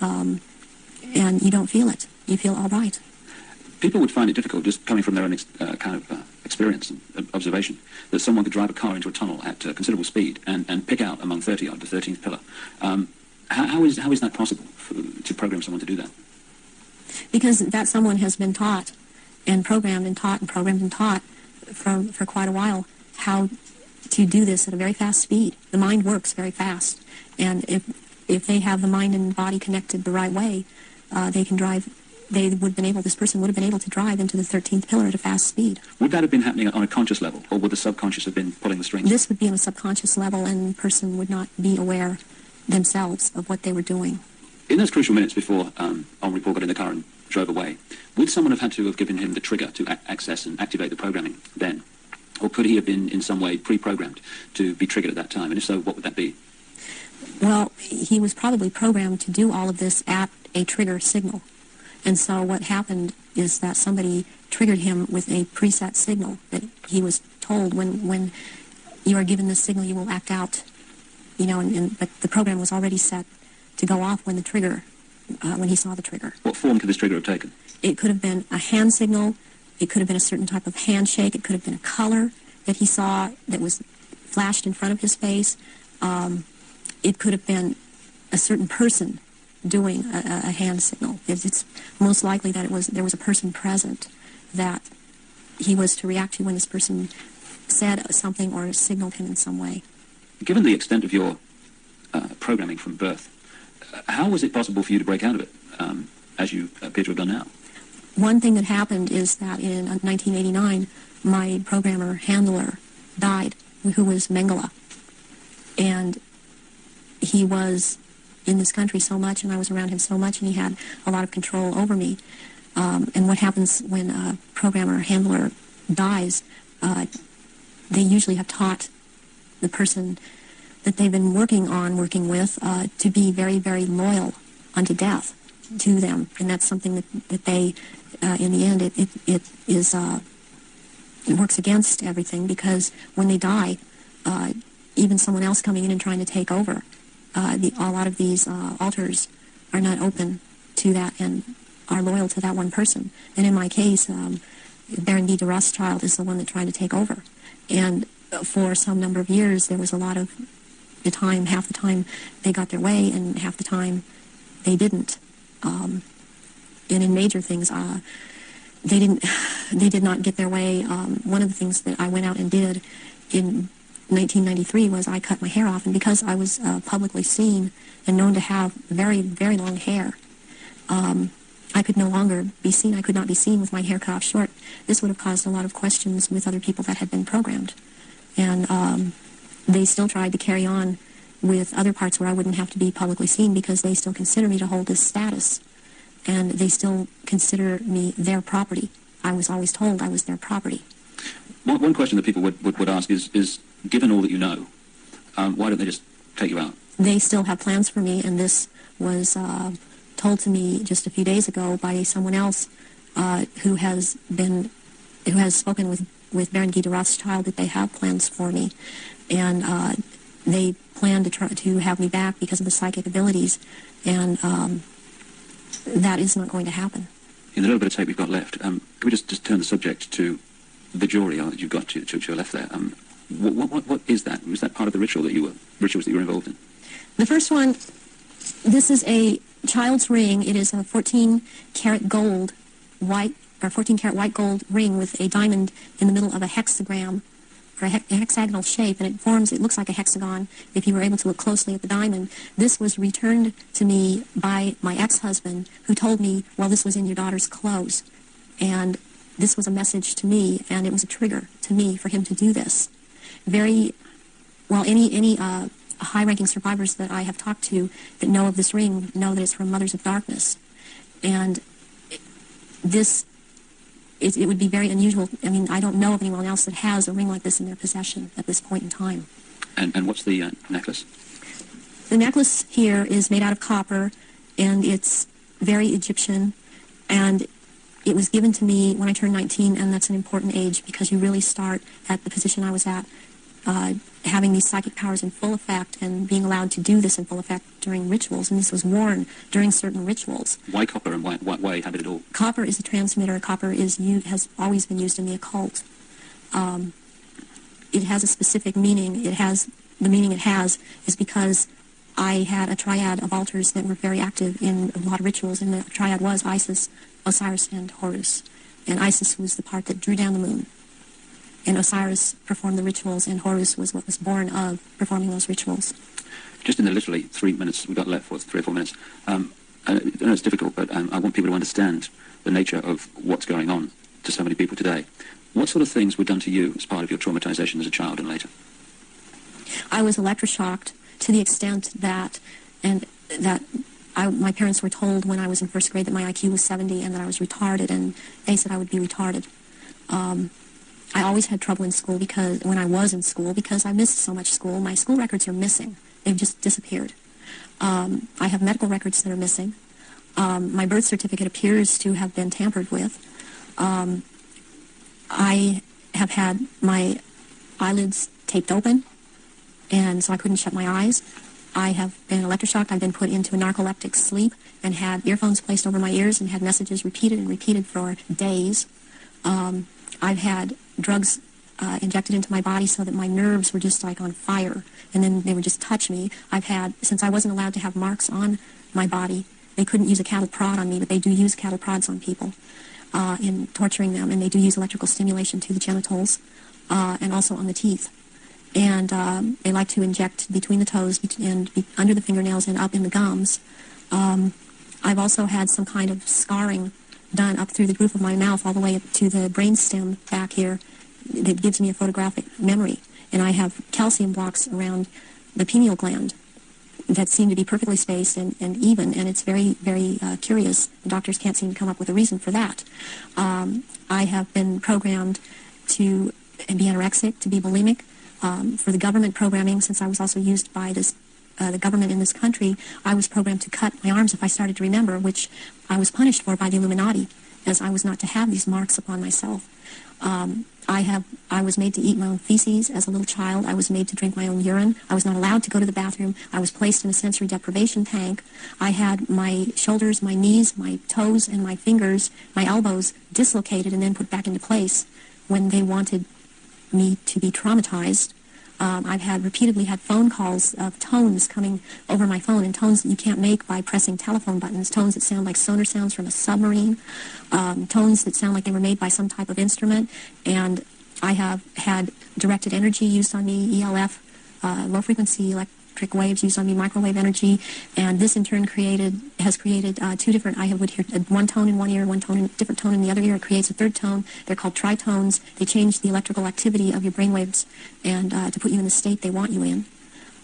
and you don't feel it. You feel all right. People would find it difficult, just coming from their own experience and observation, that someone could drive a car into a tunnel at considerable speed and pick out among 30 odd the 13th pillar. How is that possible to program someone to do that? Because that someone has been taught and programmed and taught and programmed and taught for quite a while how to do this at a very fast speed. The mind works very fast, and if they have the mind and body connected the right way, they can drive. This person would have been able to drive into the 13th pillar at a fast speed. Would that have been happening on a conscious level, or would the subconscious have been pulling the strings? This would be on a subconscious level, and the person would not be aware themselves of what they were doing. In those crucial minutes before Henri Paul got in the car and drove away, would someone have had to have given him the trigger to access and activate the programming then? Or could he have been in some way pre-programmed to be triggered at that time? And if so, what would that be? Well, he was probably programmed to do all of this at a trigger signal. And so what happened is that somebody triggered him with a preset signal that he was told when you are given this signal, you will act out, but the program was already set to go off when the trigger, when he saw the trigger. What form could this trigger have taken? It could have been a hand signal. It could have been a certain type of handshake. It could have been a color that he saw that was flashed in front of his face. It could have been a certain person doing a hand signal. It's most likely that there was a person present that he was to react to when this person said something or signaled him in some way. Given the extent of your programming from birth, how was it possible for you to break out of it, as you appear to have done now? One thing that happened is that in 1989, my programmer handler died who was Mengele. And he was in this country so much, and I was around him so much, and he had a lot of control over me. And what happens when a programmer or handler dies, they usually have taught the person that they've been working with, to be very, very loyal unto death to them. And that's something that they, in the end, it works against everything, because when they die, even someone else coming in and trying to take over, a lot of these altars are not open to that and are loyal to that one person. And in my case, Baron de Rothschild is the one that tried to take over. And for some number of years, there was a lot of the time, half the time they got their way, and half the time they didn't. And in major things, they did not get their way. One of the things that I went out and did in 1993 was I cut my hair off, and because I was publicly seen and known to have very, very long hair, I could no longer be seen. I could not be seen with my hair cut off short. This would have caused a lot of questions with other people that had been programmed. And they still tried to carry on with other parts where I wouldn't have to be publicly seen, because they still consider me to hold this status. And they still consider me their property. I was always told I was their property. One question that people would ask is, given all that you know, why don't they just take you out? They still have plans for me, and this was told to me just a few days ago by someone else who has spoken with Baron de Rothschild, that they have plans for me, and they plan to try to have me back because of the psychic abilities, and that is not going to happen. In the little bit of tape we've got left, can we just turn the subject to the jury that you've got to your left there? What is that? Was that part of the rituals that you were involved in? The first one, this is a child's ring. It is a 14-karat gold white, or 14-karat white gold ring with a diamond in the middle of a hexagram, or a hexagonal shape, and it looks like a hexagon if you were able to look closely at the diamond. This was returned to me by my ex-husband, who told me, well, this was in your daughter's clothes. And this was a message to me, and it was a trigger to me for him to do this. Any high-ranking survivors that I have talked to that know of this ring know that it's from Mothers of Darkness. And it would be very unusual. I mean, I don't know of anyone else that has a ring like this in their possession at this point in time. And what's the necklace? The necklace here is made out of copper, and it's very Egyptian, and it was given to me when I turned 19, and that's an important age, because you really start at the position I was at, having these psychic powers in full effect and being allowed to do this in full effect during rituals, and this was worn during certain rituals. Why copper, and why have it at all? Copper is a transmitter. Copper has always been used in the occult. It has a specific meaning. The meaning it has is because I had a triad of altars that were very active in a lot of rituals, and the triad was Isis, Osiris, and Horus. And Isis was the part that drew down the moon. And Osiris performed the rituals, and Horus was what was born of performing those rituals. Just in the literally 3 minutes we've got left, for 3 or 4 minutes, I know it's difficult, but I want people to understand the nature of what's going on to so many people today. What sort of things were done to you as part of your traumatization as a child and later? I was electroshocked to the extent that my parents were told when I was in first grade that my IQ was 70 and that I was retarded, and they said I would be retarded. I always had trouble in school when I was in school, because I missed so much school. My school records are missing. They've just disappeared. I have medical records that are missing. My birth certificate appears to have been tampered with. I have had my eyelids taped open, and so I couldn't shut my eyes. I have been electroshocked. I've been put into a narcoleptic sleep and had earphones placed over my ears and had messages repeated and repeated for days. I've had drugs injected into my body so that my nerves were just like on fire, and then they would just touch me. Since I wasn't allowed to have marks on my body, they couldn't use a cattle prod on me, but they do use cattle prods on people in torturing them, and they do use electrical stimulation to the genitals and also on the teeth. And they like to inject between the toes and under the fingernails and up in the gums. I've also had some kind of scarring done up through the roof of my mouth all the way up to the brainstem back here that gives me a photographic memory. and I have calcium blocks around the pineal gland that seem to be perfectly spaced and even, and it's very, very curious. The doctors can't seem to come up with a reason for that. I have been programmed to be anorexic, to be bulimic. For the government programming, since I was also used by the government in this country, I was programmed to cut my arms if I started to remember, which I was punished for by the Illuminati, as I was not to have these marks upon myself. I was made to eat my own feces as a little child. I was made to drink my own urine. I was not allowed to go to the bathroom. I was placed in a sensory deprivation tank. I had my shoulders, my knees, my toes, and my fingers, my elbows dislocated and then put back into place when they wanted me to be traumatized. I've repeatedly had phone calls of tones coming over my phone, and tones that you can't make by pressing telephone buttons, tones that sound like sonar sounds from a submarine, tones that sound like they were made by some type of instrument. And I have had directed energy used on me, ELF, low-frequency electric waves used on me, microwave energy, and this in turn has created two different, I would hear one tone in one ear, one tone, different tone in the other ear. It creates a third tone. They're called tritones. They change the electrical activity of your brainwaves and to put you in the state they want you in.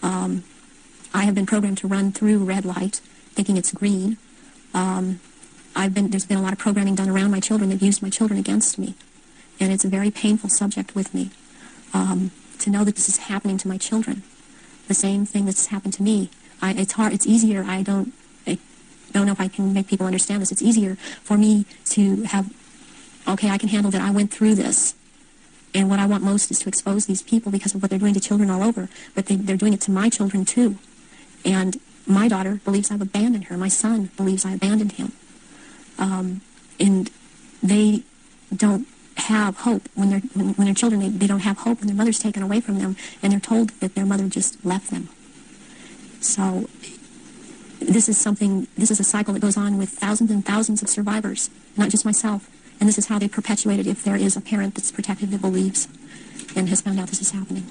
I have been programmed to run through red light, thinking it's green. There's been a lot of programming done around my children. They've used my children against me, and it's a very painful subject with me to know that this is happening to my children. The same thing that's happened to me. It's hard. It's easier. I don't know if I can make people understand this. It's easier for me to have, okay, I can handle that. I went through this. And what I want most is to expose these people because of what they're doing to children all over. But they're doing it to my children, too. And my daughter believes I've abandoned her. My son believes I abandoned him. And they don't have hope when they're children. They don't have hope when their mother's taken away from them, and they're told that their mother just left them. So this is a cycle that goes on with thousands and thousands of survivors, not just myself. And this is how they perpetuate it if there is a parent that's protected that believes and has found out this is happening.